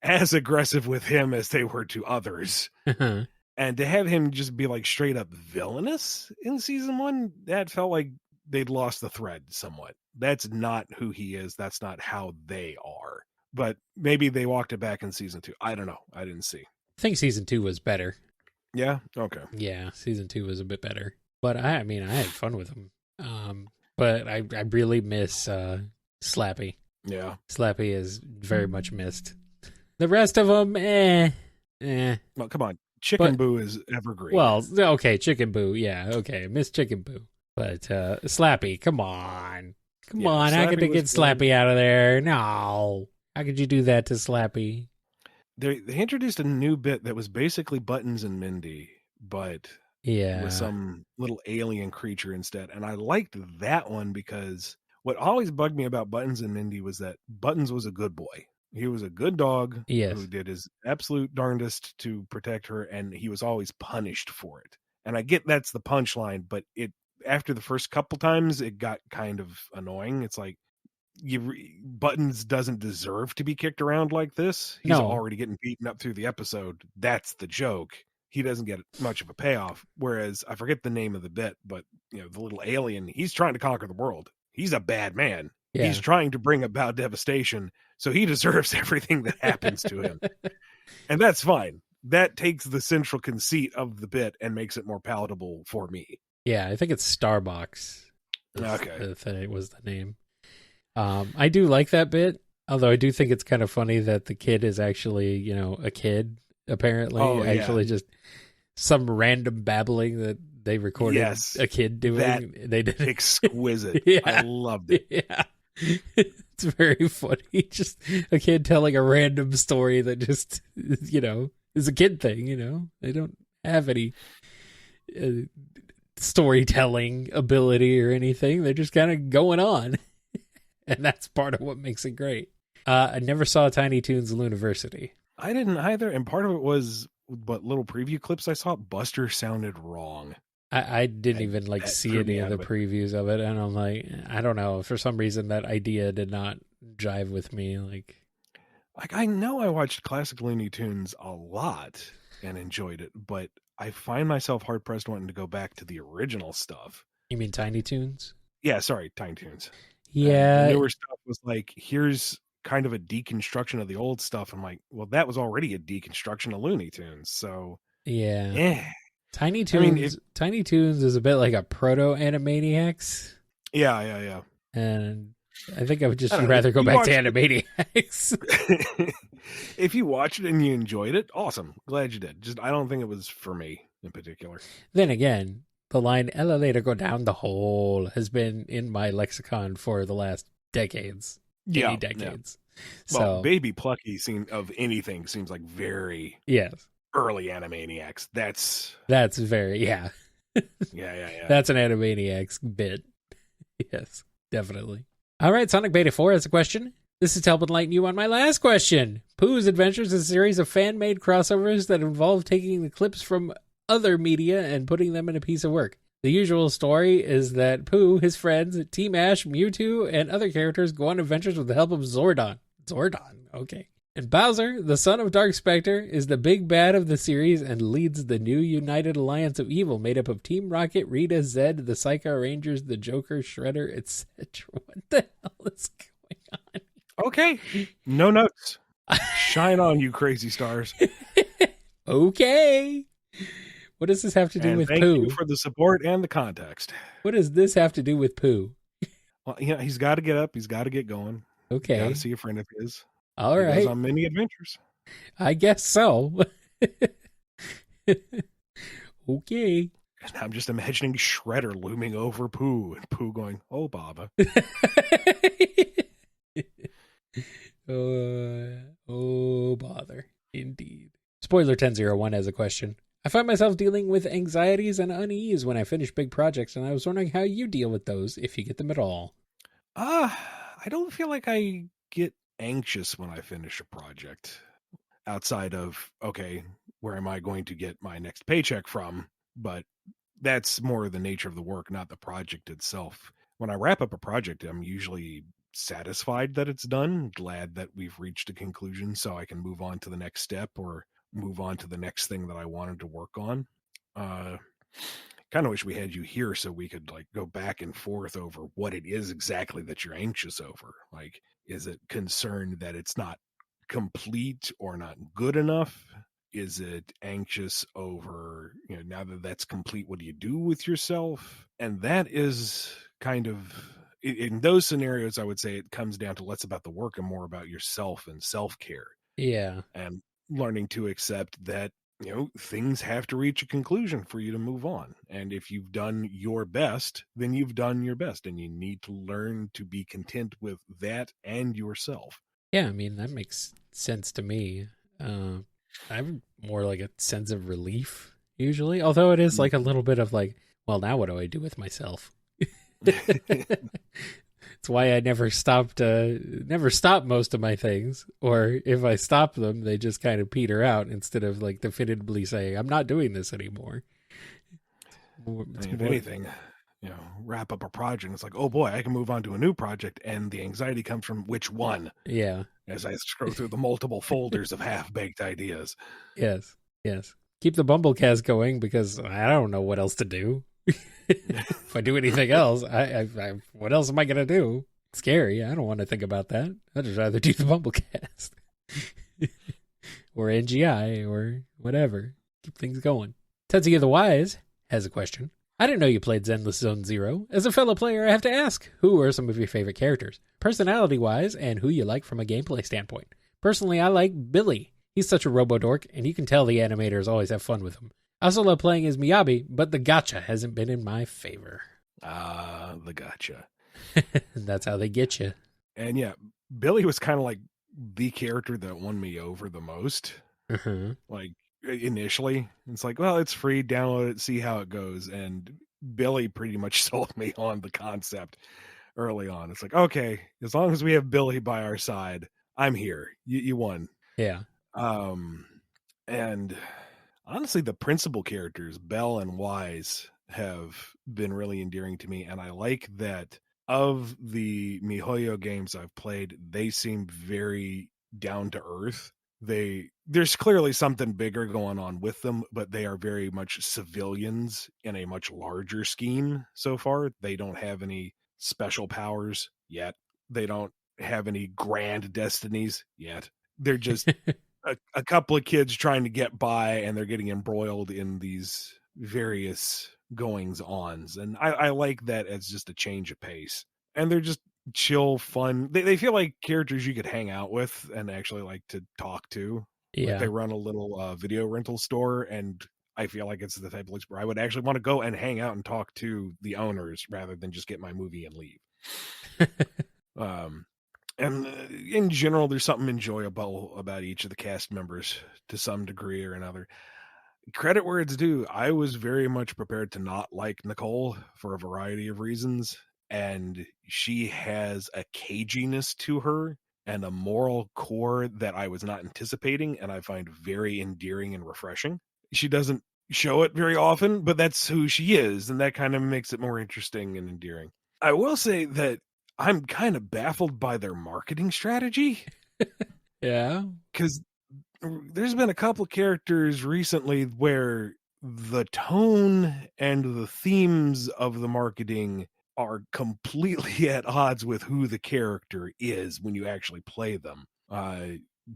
as aggressive with him as they were to others. And to have him just be like straight up villainous in season 1, that felt like they'd lost the thread somewhat. That's not who he is. That's not how they are. But maybe they walked it back in season 2. I don't know. I didn't see. I think season 2 was better. Yeah? Okay. Yeah, season 2 was a bit better. But I had fun with them. But I really miss Slappy. Yeah. Slappy is very much missed. The rest of them, Well, come on. Chicken Boo is evergreen. Well, okay, Chicken Boo. Yeah, okay. Miss Chicken Boo. But Slappy, come on. Come on. How could they get Slappy out of there? No. How could you do that to Slappy? They introduced a new bit that was basically Buttons and Mindy, but with some little alien creature instead. And I liked that one because what always bugged me about Buttons and Mindy was that Buttons was a good boy. He was a good dog who did his absolute darndest to protect her, and he was always punished for it. And I get that's the punchline, but after the first couple times, it got kind of annoying. It's like, Buttons doesn't deserve to be kicked around like this. He's already getting beaten up through the episode. That's the joke. He doesn't get much of a payoff. Whereas, I forget the name of the bit, but the little alien, he's trying to conquer the world. He's a bad man. Yeah. He's trying to bring about devastation, so he deserves everything that happens to him. And that's fine. That takes the central conceit of the bit and makes it more palatable for me. Yeah, I think it's Starbucks. Okay. That was the name. I do like that bit, although I do think it's kind of funny that the kid is actually, a kid, apparently. Actually just some random babbling that they recorded a kid doing. They did exquisite. Yeah. I loved it. Yeah. It's very funny. Just a kid telling a random story that just, is a kid thing, They don't have any storytelling ability or anything. They're just kind of going on. And that's part of what makes it great. I never saw Tiny Toons Looniversity. I didn't either. And part of it was what little preview clips I saw. Buster sounded wrong. I didn't even see any of the previews of it. And I'm like, I don't know. For some reason, that idea did not jive with me. Like I know I watched classic Looney Tunes a lot and enjoyed it, but I find myself hard pressed wanting to go back to the original stuff. You mean Tiny Toons? Yeah, sorry, Tiny Toons. Yeah. The newer stuff was like, here's kind of a deconstruction of the old stuff. I'm like, well, that was already a deconstruction of Looney Tunes. So yeah. Tiny Toons. Tiny Toons is a bit like a proto Animaniacs. Yeah. And I think I would just rather go back to Animaniacs. If you watched it and you enjoyed it, awesome. Glad you did. Just I don't think it was for me in particular. Then again, the line "elevator go down the hole" has been in my lexicon for the last decades. Many decades. Well, So Baby Plucky seems like very yes, early Animaniacs. That's very yeah. That's an Animaniacs bit. Yes, definitely. All right, Sonic Beta 4 has a question. This is to help enlighten you on my last question. Pooh's Adventures is a series of fan-made crossovers that involve taking the clips from other media and putting them in a piece of work. The usual story is that Pooh, his friends, Team Ash, Mewtwo, and other characters go on adventures with the help of Zordon. Zordon, okay. And Bowser, the son of Dark Spectre, is the big bad of the series and leads the new united alliance of evil made up of Team Rocket, Rita, Zed, the Psycho Rangers, the Joker, Shredder, etc. What the hell is going on? Okay. No notes. Shine on, you crazy stars. Okay. What does this have to do with thank Pooh? Thank you for the support and the context. What does this have to do with Pooh? Well, he's got to get up. He's got to get going. Okay. Got to see a friend of his. All he right. goes on many adventures. I guess so. Okay. And I'm just imagining Shredder looming over Pooh and Pooh going, "Oh, Baba." Oh, bother. Indeed. Spoiler 1001 has a question. I find myself dealing with anxieties and unease when I finish big projects, and I was wondering how you deal with those, if you get them at all. I don't feel like I get anxious when I finish a project. Outside of, okay, where am I going to get my next paycheck from? But that's more the nature of the work, not the project itself. When I wrap up a project, I'm usually satisfied that it's done, glad that we've reached a conclusion so I can move on to the next step or move on to the next thing that I wanted to work on. Kind of wish we had you here so we could like go back and forth over what it is exactly that you're anxious over. Like, is it concerned that it's not complete or not good enough? Is it anxious over, now that that's complete, what do you do with yourself? And that is kind of, in those scenarios, I would say it comes down to less about the work and more about yourself and self-care. Yeah. And learning to accept that, things have to reach a conclusion for you to move on. And if you've done your best, then you've done your best. And you need to learn to be content with that and yourself. Yeah, I mean, that makes sense to me. I have more like a sense of relief, usually. Although it is like a little bit of like, well, now what do I do with myself? It's why I never stop most of my things, or if I stop them, they just kind of peter out instead of like definitively saying, I'm not doing this anymore. If anything, wrap up a project, it's like, oh boy, I can move on to a new project, and the anxiety comes from which one? Yeah. As I scroll through the multiple folders of half-baked ideas. Yes. Keep the BumbleKast going because I don't know what else to do. If I do anything else, I what else am I going to do? It's scary. I don't want to think about that. I'd just rather do the BumbleKast. Or NGI or whatever. Keep things going. Tetsuya the Wise has a question. I didn't know you played Zenless Zone Zero. As a fellow player, I have to ask, who are some of your favorite characters, personality-wise, and who you like from a gameplay standpoint? Personally, I like Billy. He's such a robo-dork, and you can tell the animators always have fun with him. I also love playing as Miyabi, but the gacha hasn't been in my favor. The gacha. That's how they get you. And yeah, Billy was kind of like the character that won me over the most. Like, initially, it's like, well, it's free, download it, see how it goes. And Billy pretty much sold me on the concept early on. It's like, okay, as long as we have Billy by our side, I'm here. You won. Yeah. And honestly, the principal characters, Belle and Wise, have been really endearing to me. And I like that of the MiHoYo games I've played, they seem very down to earth. There's clearly something bigger going on with them, but they are very much civilians in a much larger scheme so far. They don't have any special powers yet. They don't have any grand destinies yet. They're just a couple of kids trying to get by, and they're getting embroiled in these various goings-ons. And I like that as just a change of pace. And they're just chill, fun. They feel like characters you could hang out with and actually like to talk to. Yeah. Like they run a little video rental store, and I feel like it's the type of place where I would actually want to go and hang out and talk to the owners rather than just get my movie and leave. And in general, there's something enjoyable about each of the cast members to some degree or another. Credit where it's due. I was very much prepared to not like Nicole for a variety of reasons. And she has a caginess to her and a moral core that I was not anticipating, and I find very endearing and refreshing. She doesn't show it very often, but that's who she is, and that kind of makes it more interesting and endearing. I will say that I'm kind of baffled by their marketing strategy. Yeah. Because there's been a couple characters recently where the tone and the themes of the marketing are completely at odds with who the character is when you actually play them.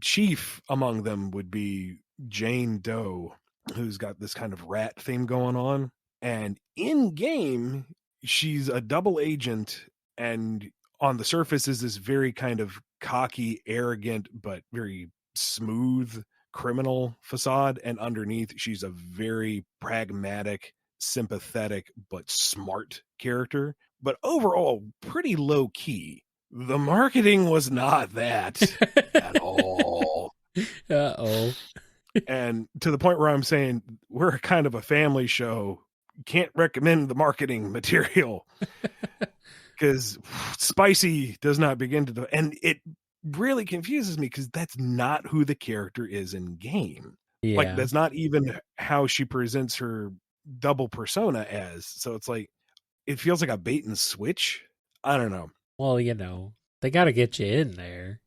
Chief among them would be Jane Doe, who's got this kind of rat theme going on. And in game, she's a double agent, and on the surface is this very kind of cocky, arrogant, but very smooth criminal facade. And underneath, she's a very pragmatic, sympathetic, but smart character. But overall, pretty low key. The marketing was not that at all. Uh-oh. And to the point where I'm saying we're kind of a family show. Can't recommend the marketing material because spicy does not begin to, and it really confuses me because that's not who the character is in game. Yeah. Like, that's not even how she presents her double persona as. So it's like, it feels like a bait and switch. I don't know. Well, they got to get you in there.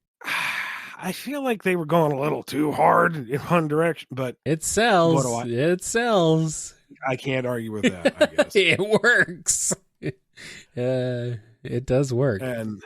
I feel like they were going a little too hard in one direction, but it sells. What do It sells. I can't argue with that, I guess. It works. It does work. And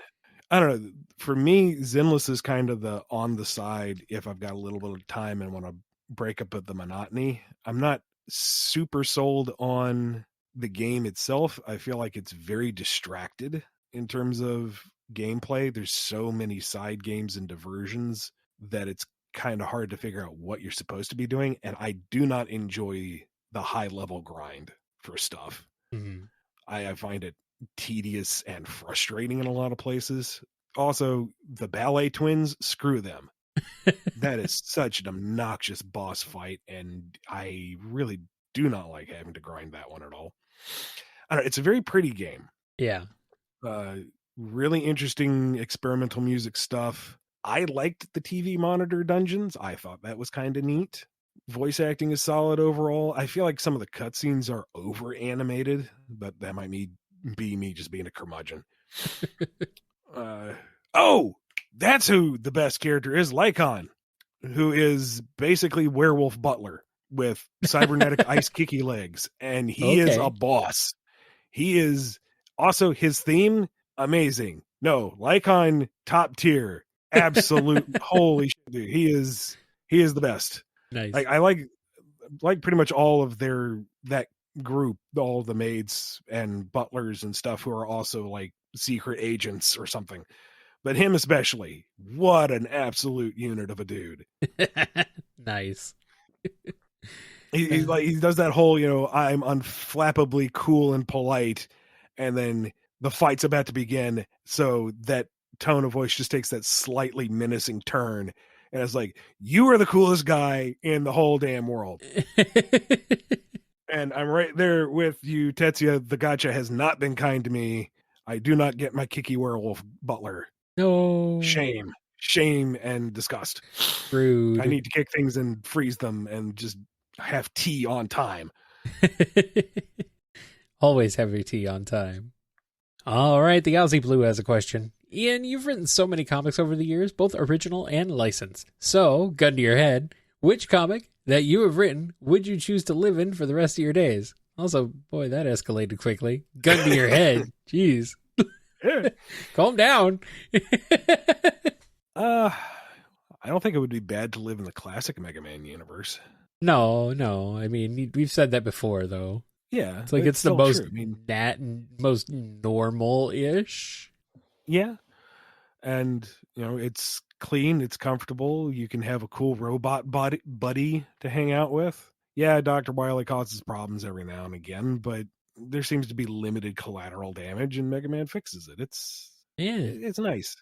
I don't know. For me, Zenless is kind of the on the side if I've got a little bit of time and want to break up the monotony. I'm not super sold on the game itself. I feel like it's very distracted in terms of gameplay. There's so many side games and diversions that it's kind of hard to figure out what you're supposed to be doing. And I do not enjoy the high level grind for stuff. Mm-hmm. I find it tedious and frustrating in a lot of places. Also, the ballet twins, screw them. That is such an obnoxious boss fight, and I really do not like having to grind that one at all. I don't know, it's a very pretty game. Yeah. Really interesting experimental music stuff. I liked the TV monitor dungeons. I thought that was kind of neat. Voice acting is solid overall. I feel like some of the cutscenes are over animated, but that might be me just being a curmudgeon. That's who the best character is, Lycon, who is basically Werewolf Butler with cybernetic ice kicky legs, and he is a boss. He is also, his theme, amazing. No, Lycon, top tier, absolute holy shit, dude. He is the best. Nice. Like, I like pretty much all of that group, all the maids and butlers and stuff who are also like secret agents or something. But him especially, what an absolute unit of a dude. Nice. He does that whole, I'm unflappably cool and polite, and then the fight's about to begin, so that tone of voice just takes that slightly menacing turn, and it's like, you are the coolest guy in the whole damn world. And I'm right there with you, Tetsuya. The gacha has not been kind to me. I do not get my kicky werewolf butler. No. Shame and disgust. Rude. I need to kick things and freeze them and just have tea on time. Always have your tea on time. All right, the Aussie Blue has a question. Ian, you've written so many comics over the years, both original and licensed. So, gun to your head, which comic that you have written would you choose to live in for the rest of your days? Also, boy, that escalated quickly. Gun to your head. Jeez. Calm down. I don't think it would be bad to live in the classic Mega Man universe. No. I mean, we've said that before, though. Yeah. It's like it's the most most normal-ish. Yeah. And, it's clean, it's comfortable. You can have a cool robot buddy to hang out with. Yeah, Dr. Wily causes problems every now and again, but there seems to be limited collateral damage, and Mega Man fixes it. It's nice.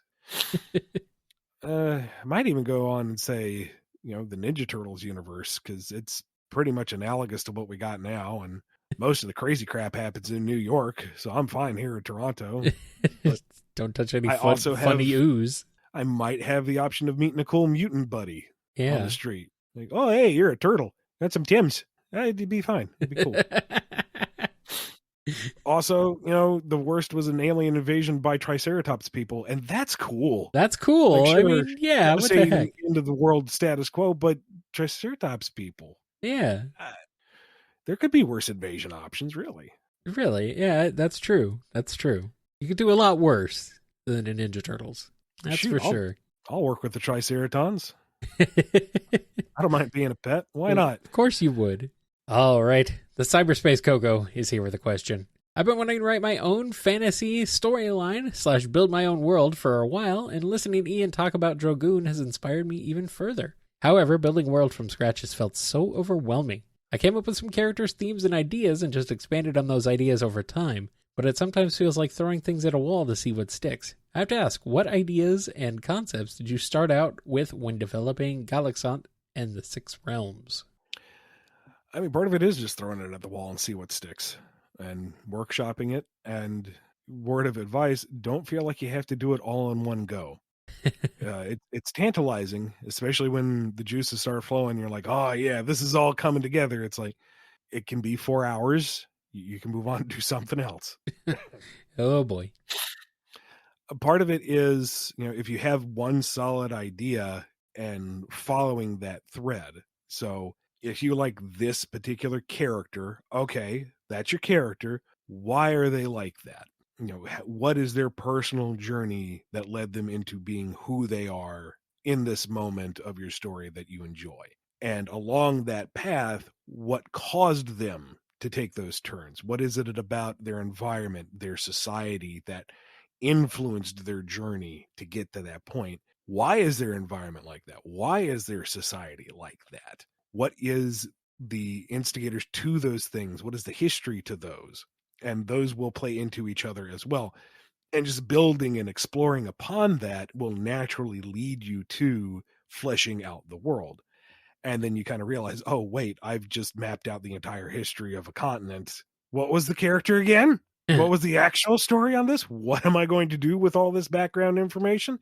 Might even go on and say, the Ninja Turtles universe, because it's pretty much analogous to what we got now, and most of the crazy crap happens in New York, so I'm fine here in Toronto. But don't touch any also funny ooze. I might have the option of meeting a cool mutant buddy on Yeah. the street. Like, oh, hey, you're a turtle. Got some Tims. It'd be fine. It'd be cool. Also, the worst was an alien invasion by Triceratops people, and that's cool. That's cool. Like, I sure, mean, yeah, what the saying heck? End of the world status quo, but Triceratops people. Yeah. There could be worse invasion options, really. Really? Yeah, that's true. That's true. You could do a lot worse than the Ninja Turtles. That's for sure. I'll work with the Triceratons. I don't mind being a pet. Why not? Of course you would. All right. The Cyberspace Coco is here with a question. I've been wanting to write my own fantasy storyline / build my own world for a while, and listening to Ian talk about Drogoon has inspired me even further. However, building a world from scratch has felt so overwhelming. I came up with some characters, themes, and ideas and just expanded on those ideas over time, but it sometimes feels like throwing things at a wall to see what sticks. I have to ask, what ideas and concepts did you start out with when developing Galaxant and the Six Realms? I mean, part of it is just throwing it at the wall and see what sticks and workshopping it. And word of advice, don't feel like you have to do it all in one go. It's tantalizing, especially when the juices start flowing. You're like, oh, yeah, this is all coming together. It's like, it can be 4 hours. You can move on and do something else. Oh, boy. A part of it is, if you have one solid idea and following that thread. So if you like this particular character, okay, that's your character. Why are they like that? What is their personal journey that led them into being who they are in this moment of your story that you enjoy? And along that path, what caused them to take those turns? What is it about their environment, their society that influenced their journey to get to that point? Why is their environment like that? Why is their society like that? What is the instigators to those things? What is the history to those? And those will play into each other as well. And just building and exploring upon that will naturally lead you to fleshing out the world. And then you kind of realize, oh, wait, I've just mapped out the entire history of a continent. What was the character again? What was the actual story on this? What am I going to do with all this background information?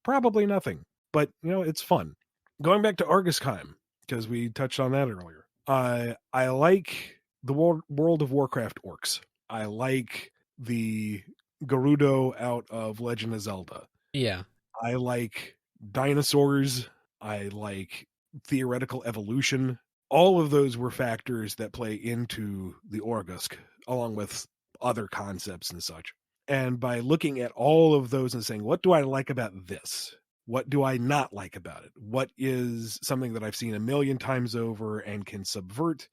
Probably nothing. But, it's fun. Going back to Argosheim, because we touched on that earlier. I like the World of Warcraft orcs. I like the Gerudo out of Legend of Zelda. Yeah. I like dinosaurs. I like theoretical evolution. All of those were factors that play into the Orgusk, along with other concepts and such. And by looking at all of those and saying, what do I like about this? What do I not like about it? What is something that I've seen a million times over and can subvert?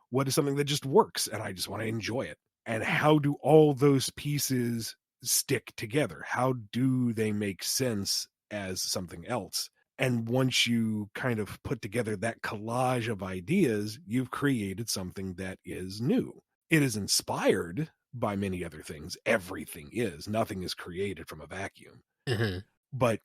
What is something that just works and I just want to enjoy it? And how do all those pieces stick together? How do they make sense as something else? And once you kind of put together that collage of ideas, you've created something that is new. It is inspired by many other things. Everything is. Nothing is created from a vacuum. Mm-hmm. But,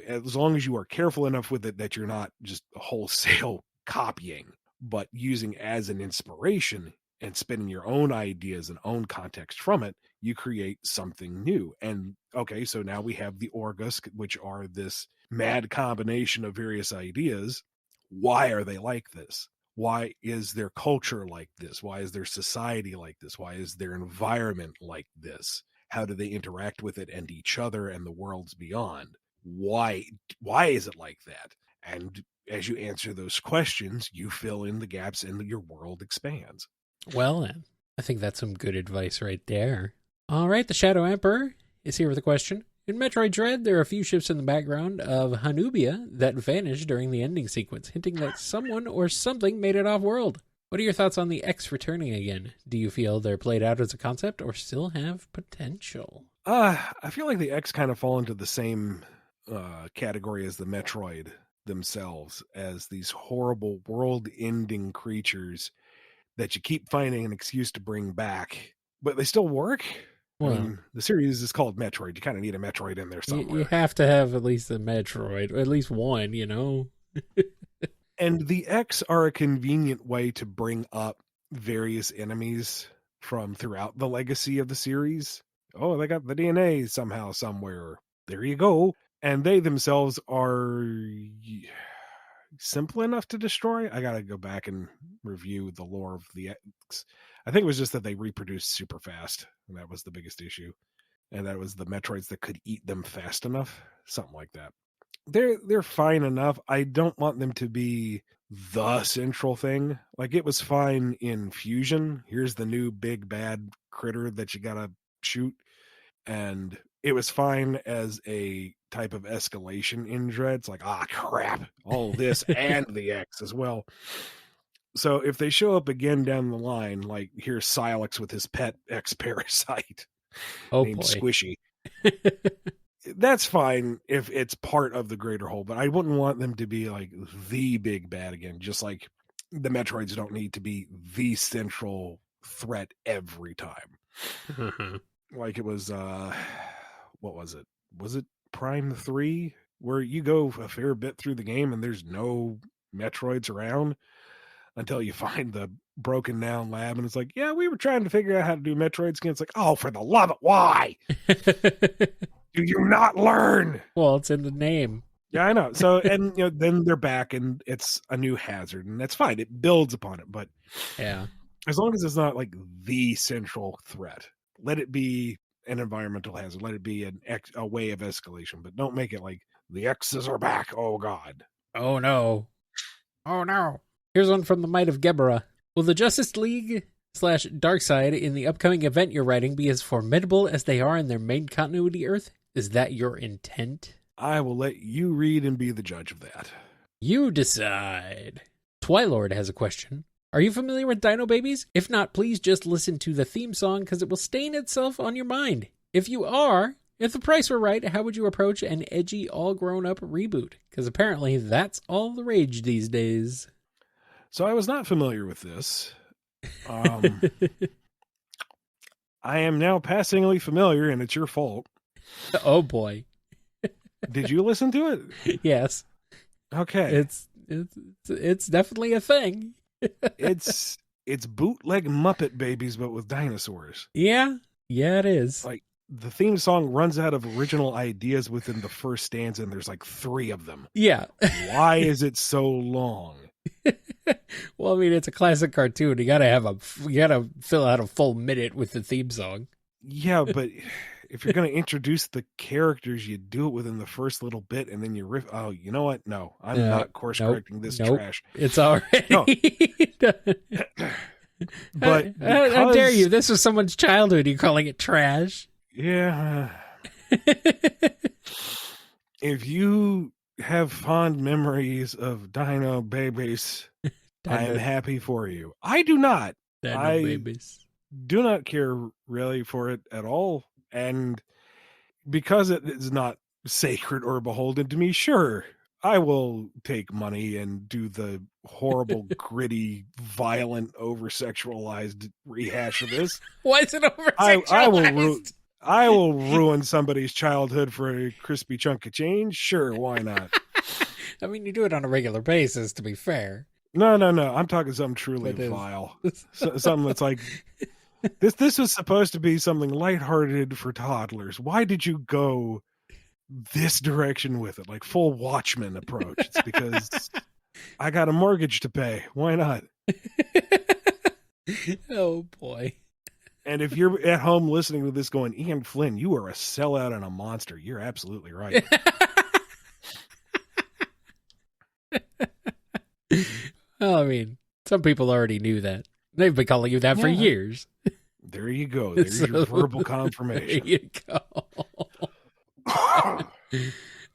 as long as you are careful enough with it that you're not just wholesale copying, but using as an inspiration and spinning your own ideas and own context from it, you create something new. And okay, so now we have the Orgusk, which are this mad combination of various ideas. Why are they like this? Why is their culture like this? Why is their society like this? Why is their environment like this? How do they interact with it and each other and the worlds beyond? Why is it like that? And as you answer those questions, you fill in the gaps and your world expands. Well, then, I think that's some good advice right there. All right, the Shadow Emperor is here with a question. In Metroid Dread, there are a few ships in the background of Hanubia that vanished during the ending sequence, hinting that someone or something made it off-world. What are your thoughts on the X returning again? Do you feel they're played out as a concept or still have potential? I feel like the X kind of fall into the same category as the Metroid themselves, as these horrible world-ending creatures that you keep finding an excuse to bring back, but they still work. Well, I mean, the series is called Metroid. You kind of need a Metroid in there somewhere. You have to have at least a Metroid, or at least one, you know? And the X are a convenient way to bring up various enemies from throughout the legacy of the series. Oh, they got the DNA somehow, somewhere. There you go. And they themselves are simple enough to destroy. I got to go back and review the lore of the X. I think it was just that they reproduced super fast, and that was the biggest issue. And that was the Metroids that could eat them fast enough, something like that. They're fine enough. I don't want them to be the central thing. Like, it was fine in Fusion. Here's the new big bad critter that you gotta shoot. And it was fine as a type of escalation in Dread. It's like, crap, all this and the X as well. So if they show up again down the line, like here's Silex with his pet X parasite named boy. Squishy. That's fine if it's part of the greater whole, but I wouldn't want them to be like the big bad again, just like the Metroids don't need to be the central threat every time. Mm-hmm. Like it was, what was it? Was it Prime 3? Where you go a fair bit through the game and there's no Metroids around until you find the broken down lab, and it's like, yeah, we were trying to figure out how to do Metroids again. It's like, oh, for the love of why? Do you not learn? Well, it's in the name. Yeah, I know. So, and then they're back, and it's a new hazard, and that's fine. It builds upon it, but yeah, as long as it's not like the central threat, let it be an environmental hazard. Let it be a way of escalation, but don't make it like the X's are back. Oh God. Oh no. Oh no. Here's one from the Might of Gebbera. Will the Justice League / Darkseid in the upcoming event you're writing be as formidable as they are in their main continuity Earth? Is that your intent? I will let you read and be the judge of that. You decide. Twilord has a question. Are you familiar with Dino Babies? If not, please just listen to the theme song because it will stain itself on your mind. If you are, if the price were right, how would you approach an edgy, all-grown-up reboot? Because apparently that's all the rage these days. So I was not familiar with this. I am now passingly familiar, and it's your fault. Oh boy. Did you listen to it? Yes. Okay. It's definitely a thing. It's bootleg Muppet Babies, but with dinosaurs. Yeah. Yeah, it is. Like, the theme song runs out of original ideas within the first stanza, and there's like 3 of them. Yeah. Why is it so long? Well, I mean, it's a classic cartoon. You gotta fill out a full minute with the theme song. Yeah, but if you're going to introduce the characters, you do it within the first little bit, and then you riff. Oh, you know what? No, I'm not course correcting this trash. It's already. No. But how dare you? This was someone's childhood. You're calling it trash? Yeah. If you have fond memories of Dino Babies, I am happy for you. I do not. Dino Babies. Do not care really for it at all. And because it is not sacred or beholden to me, sure, I will take money and do the horrible, gritty, violent, over-sexualized rehash of this. Why is it over-sexualized? I will ruin somebody's childhood for a crispy chunk of change. Sure, why not? I mean, you do it on a regular basis, to be fair. No. I'm talking something truly vile. Something that's like, this was supposed to be something lighthearted for toddlers. Why did you go this direction with it? Like full Watchmen approach. It's because I got a mortgage to pay. Why not? Oh, boy. And if you're at home listening to this going, Ian Flynn, you are a sellout and a monster. You're absolutely right. Well, I mean, some people already knew that. They've been calling you that for years. There you go. There's your verbal confirmation. There you go.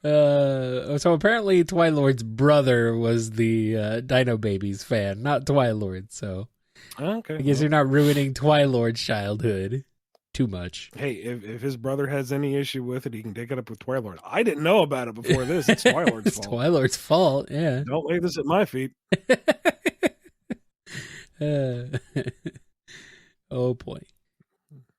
So apparently Twilord's brother was the Dino Babies fan, not Twilord. So okay, I guess you're not ruining Twilord's childhood too much. Hey, if his brother has any issue with it, he can take it up with Twilord. I didn't know about it before this. It's Twilord's fault. Twilord's fault, yeah. Don't lay this at my feet. Oh boy.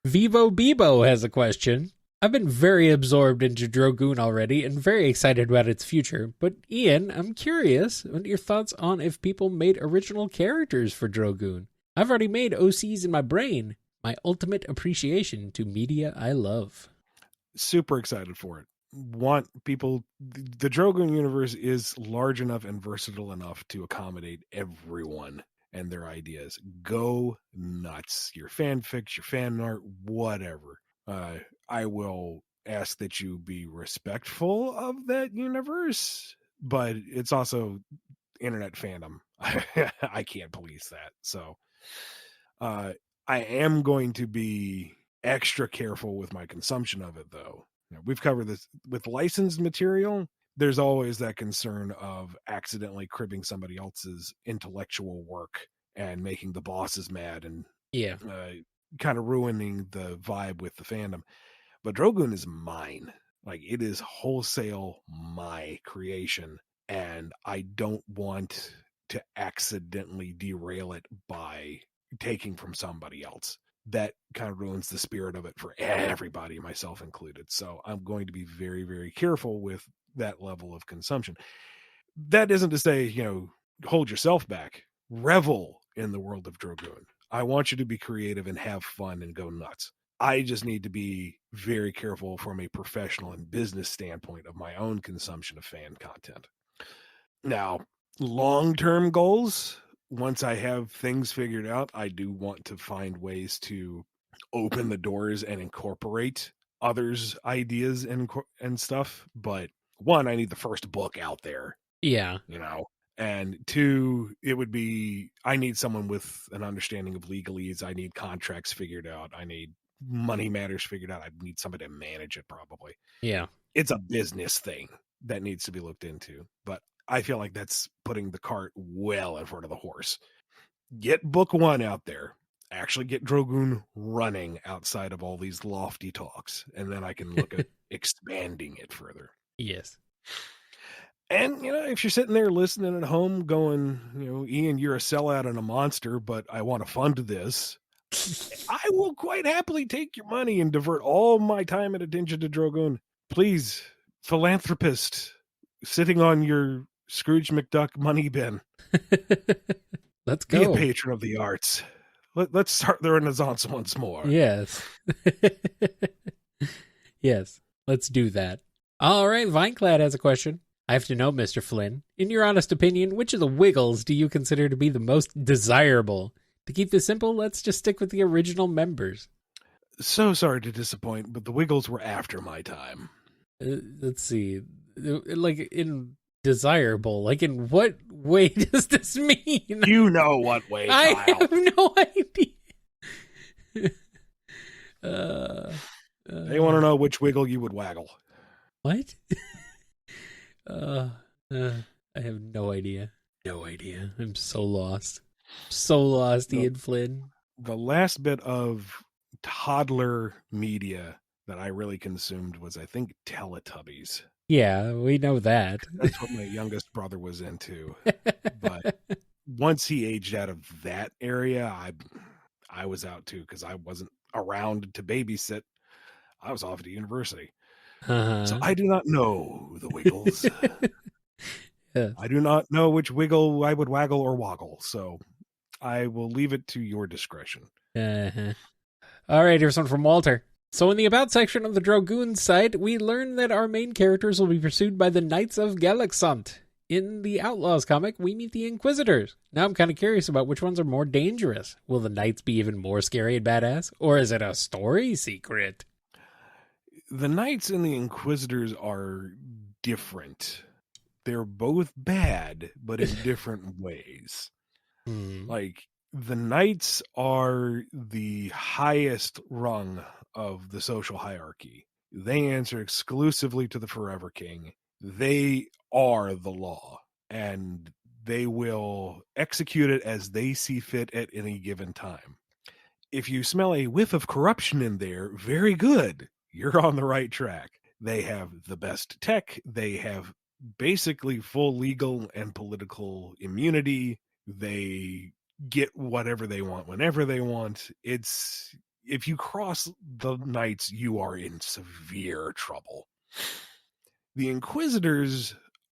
Vivo Bebo has a question. I've been very absorbed into Drogoon already and very excited about its future, but Ian, I'm curious, what are your thoughts on if people made original characters for Drogoon? I've already made OCs in my brain. My ultimate appreciation to media I love. Super excited for it. Want people, the Drogoon universe is large enough and versatile enough to accommodate everyone and their ideas. Go nuts. Your fanfics, your fan art, whatever. I will ask that you be respectful of that universe, but it's also internet fandom. I can't police that. So I am going to be extra careful with my consumption of it, though. We've covered this with licensed material. There's always that concern of accidentally cribbing somebody else's intellectual work and making the bosses mad and kind of ruining the vibe with the fandom. But Drogoon is mine. Like, it is wholesale my creation, and I don't want to accidentally derail it by taking from somebody else. That kind of ruins the spirit of it for everybody, myself included. So I'm going to be very, very careful with that level of consumption. That isn't to say, hold yourself back. Revel in the world of Drogoon. I want you to be creative and have fun and go nuts. I just need to be very careful from a professional and business standpoint of my own consumption of fan content. Now, long-term goals, once I have things figured out, I do want to find ways to open the doors and incorporate others' ideas and stuff. But one, I need the first book out there. Yeah. And two, it would be, I need someone with an understanding of legalese. I need contracts figured out. I need money matters figured out. I need somebody to manage it probably. Yeah. It's a business thing that needs to be looked into. But I feel like that's putting the cart well in front of the horse. Get book one out there. Actually get Drogoon running outside of all these lofty talks. And then I can look at expanding it further. Yes. And, if you're sitting there listening at home going, Ian, you're a sellout and a monster, but I want to fund this. I will quite happily take your money and divert all my time and attention to Drogoon. Please, philanthropist sitting on your Scrooge McDuck money bin. Let's go. Be a patron of the arts. Let's start the Renaissance once more. Yes. Yes, let's do that. All right, Vineclad has a question. I have to know, Mr. Flynn, in your honest opinion, which of the Wiggles do you consider to be the most desirable? To keep this simple, let's just stick with the original members. So sorry to disappoint, but the Wiggles were after my time. Let's see. Like, in desirable, like, in what way does this mean? You know what way, I child. have no idea. They want to know which Wiggle you would waggle. What? I have no idea. No idea. I'm so lost. So lost, Ian Flynn. The last bit of toddler media that I really consumed was, I think, Teletubbies. Yeah, we know that. That's what my youngest brother was into. But once he aged out of that area, I was out too, because I wasn't around to babysit. I was off to university. So I do not know the Wiggles. Yes. I do not know which Wiggle I would waggle or woggle. So I will leave it to your discretion. All right, here's one from Walter. So in the About section of the Drogoon site, we learn that our main characters will be pursued by the Knights of Galaxant. In the Outlaws comic, we meet the Inquisitors. Now I'm kind of curious about which ones are more dangerous. Will the Knights be even more scary and badass? Or is it a story secret? The Knights and the Inquisitors are different. They're both bad, but in different ways. Like, the Knights are the highest rung of the social hierarchy. They answer exclusively to the Forever King. They are the law, and they will execute it as they see fit at any given time. If you smell a whiff of corruption in there, very good. You're on the right track. They have the best tech. They have basically full legal and political immunity. They get whatever they want whenever they want. It's if you cross the knights, you are in severe trouble. The Inquisitors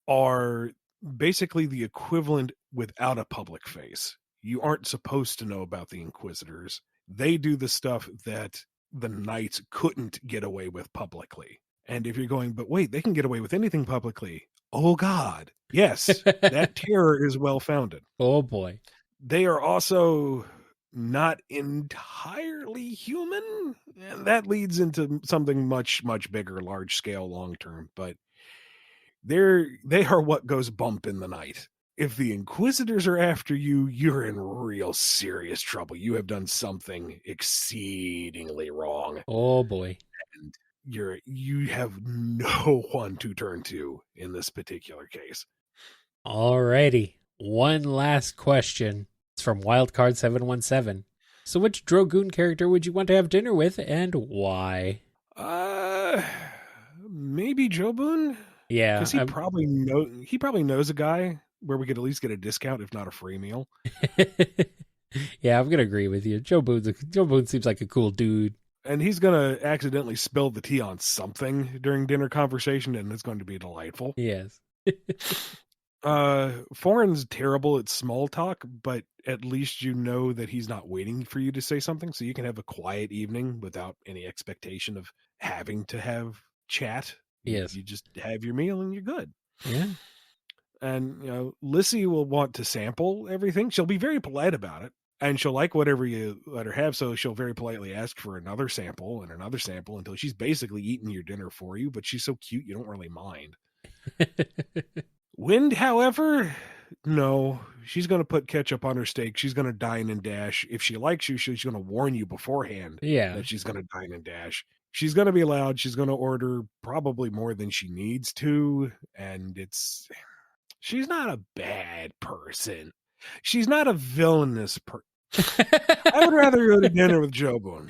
are basically the equivalent without a public face. You aren't supposed to know about the Inquisitors. They do the stuff that the knights couldn't get away with publicly. And if you're going, but wait, they can get away with anything publicly. Oh, God. Yes, that terror is well-founded. Oh, boy. They are also not entirely human. And that leads into something much, much bigger, large scale, long term. But they are what goes bump in the night. If the Inquisitors are after you, you're in real serious trouble. You have done something exceedingly wrong. Oh, boy. And you have no one to turn to in this particular case. Alrighty. One last question. It's from Wildcard717. So which Drogoon character would you want to have dinner with, and why? Maybe Jobun? Yeah. Because he probably knows a guy where we could at least get a discount, if not a free meal. Yeah, I'm gonna agree with you. Joe Boone seems like a cool dude. And he's gonna accidentally spill the tea on something during dinner conversation, and it's going to be delightful. Yes. Foreign's terrible at small talk, but at least you know that he's not waiting for you to say something, so you can have a quiet evening without any expectation of having to have chat. Yes. You just have your meal and you're good. Yeah. And, Lissy will want to sample everything. She'll be very polite about it. And she'll like whatever you let her have, so she'll very politely ask for another sample and another sample until she's basically eating your dinner for you, but she's so cute you don't really mind. Wind, however, no. She's going to put ketchup on her steak. She's going to dine and dash. If she likes you, she's going to warn you beforehand that she's going to dine and dash. She's going to be loud. She's going to order probably more than she needs to, and she's not a bad person. She's not a villainous person. I would rather go to dinner with Jobun.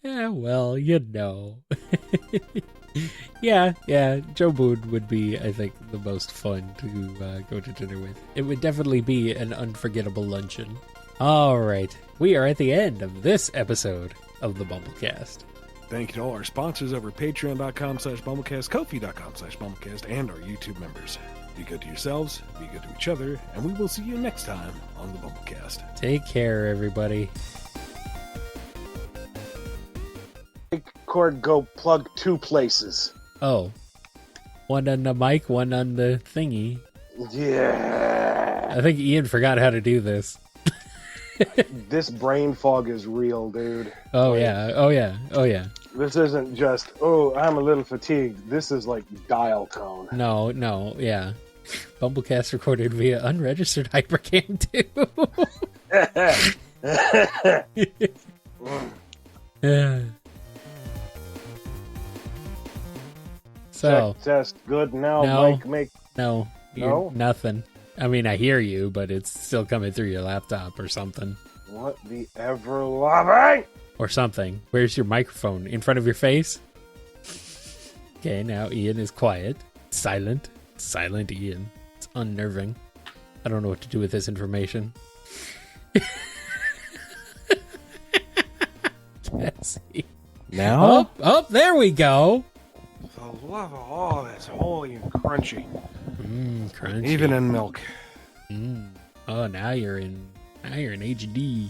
Yeah, well, yeah, Jobun would be, I think, the most fun to go to dinner with. It would definitely be an unforgettable luncheon. All right, we are at the end of this episode of the BumbleKast. Thank you to all our sponsors over at patreon.com/BumbleKast, Ko-fi.com/BumbleKast, and our YouTube members. Be good to yourselves, be good to each other, and we will see you next time on the BumbleKast. Take care, everybody. Cord go plug 2 places. Oh. One on the mic, one on the thingy. Yeah. I think Ian forgot how to do this. This brain fog is real, dude. Oh, yeah. This isn't just, I'm a little fatigued. This is like dial tone. No, yeah. BumbleKast recorded via unregistered Hypercam 2. So, test good now. No. Mike, make no, nothing. I mean, I hear you, but it's still coming through your laptop or something. what the ever loving. Or something. Where's your microphone? In front of your face? Okay, now Ian is quiet. Silent. Silent Ian. It's unnerving. I don't know what to do with this information. Jesse. Now? Oh, there we go. The love of all that's holy and crunchy. Crunchy. Even in milk. Oh, now you're in HD.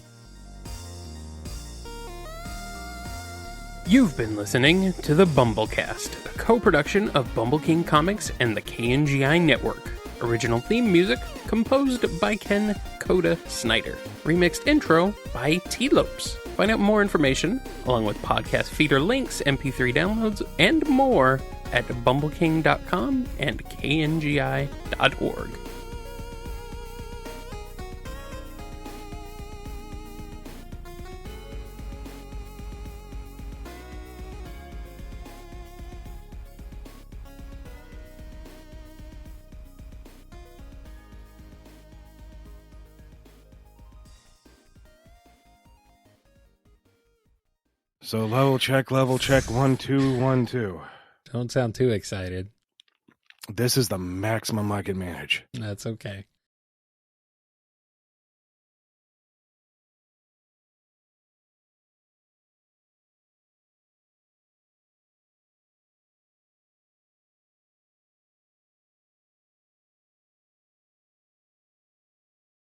You've been listening to the BumbleKast, a co-production of Bumble King Comics and the KNGI Network. Original theme music composed by Ken Coda Snyder. Remixed intro by T-Lopes. Find out more information, along with podcast feeder links, MP3 downloads, and more at bumbleking.com and kngi.org. So level check, 1, 2, 1, 2. Don't sound too excited. This is the maximum I can manage. That's okay.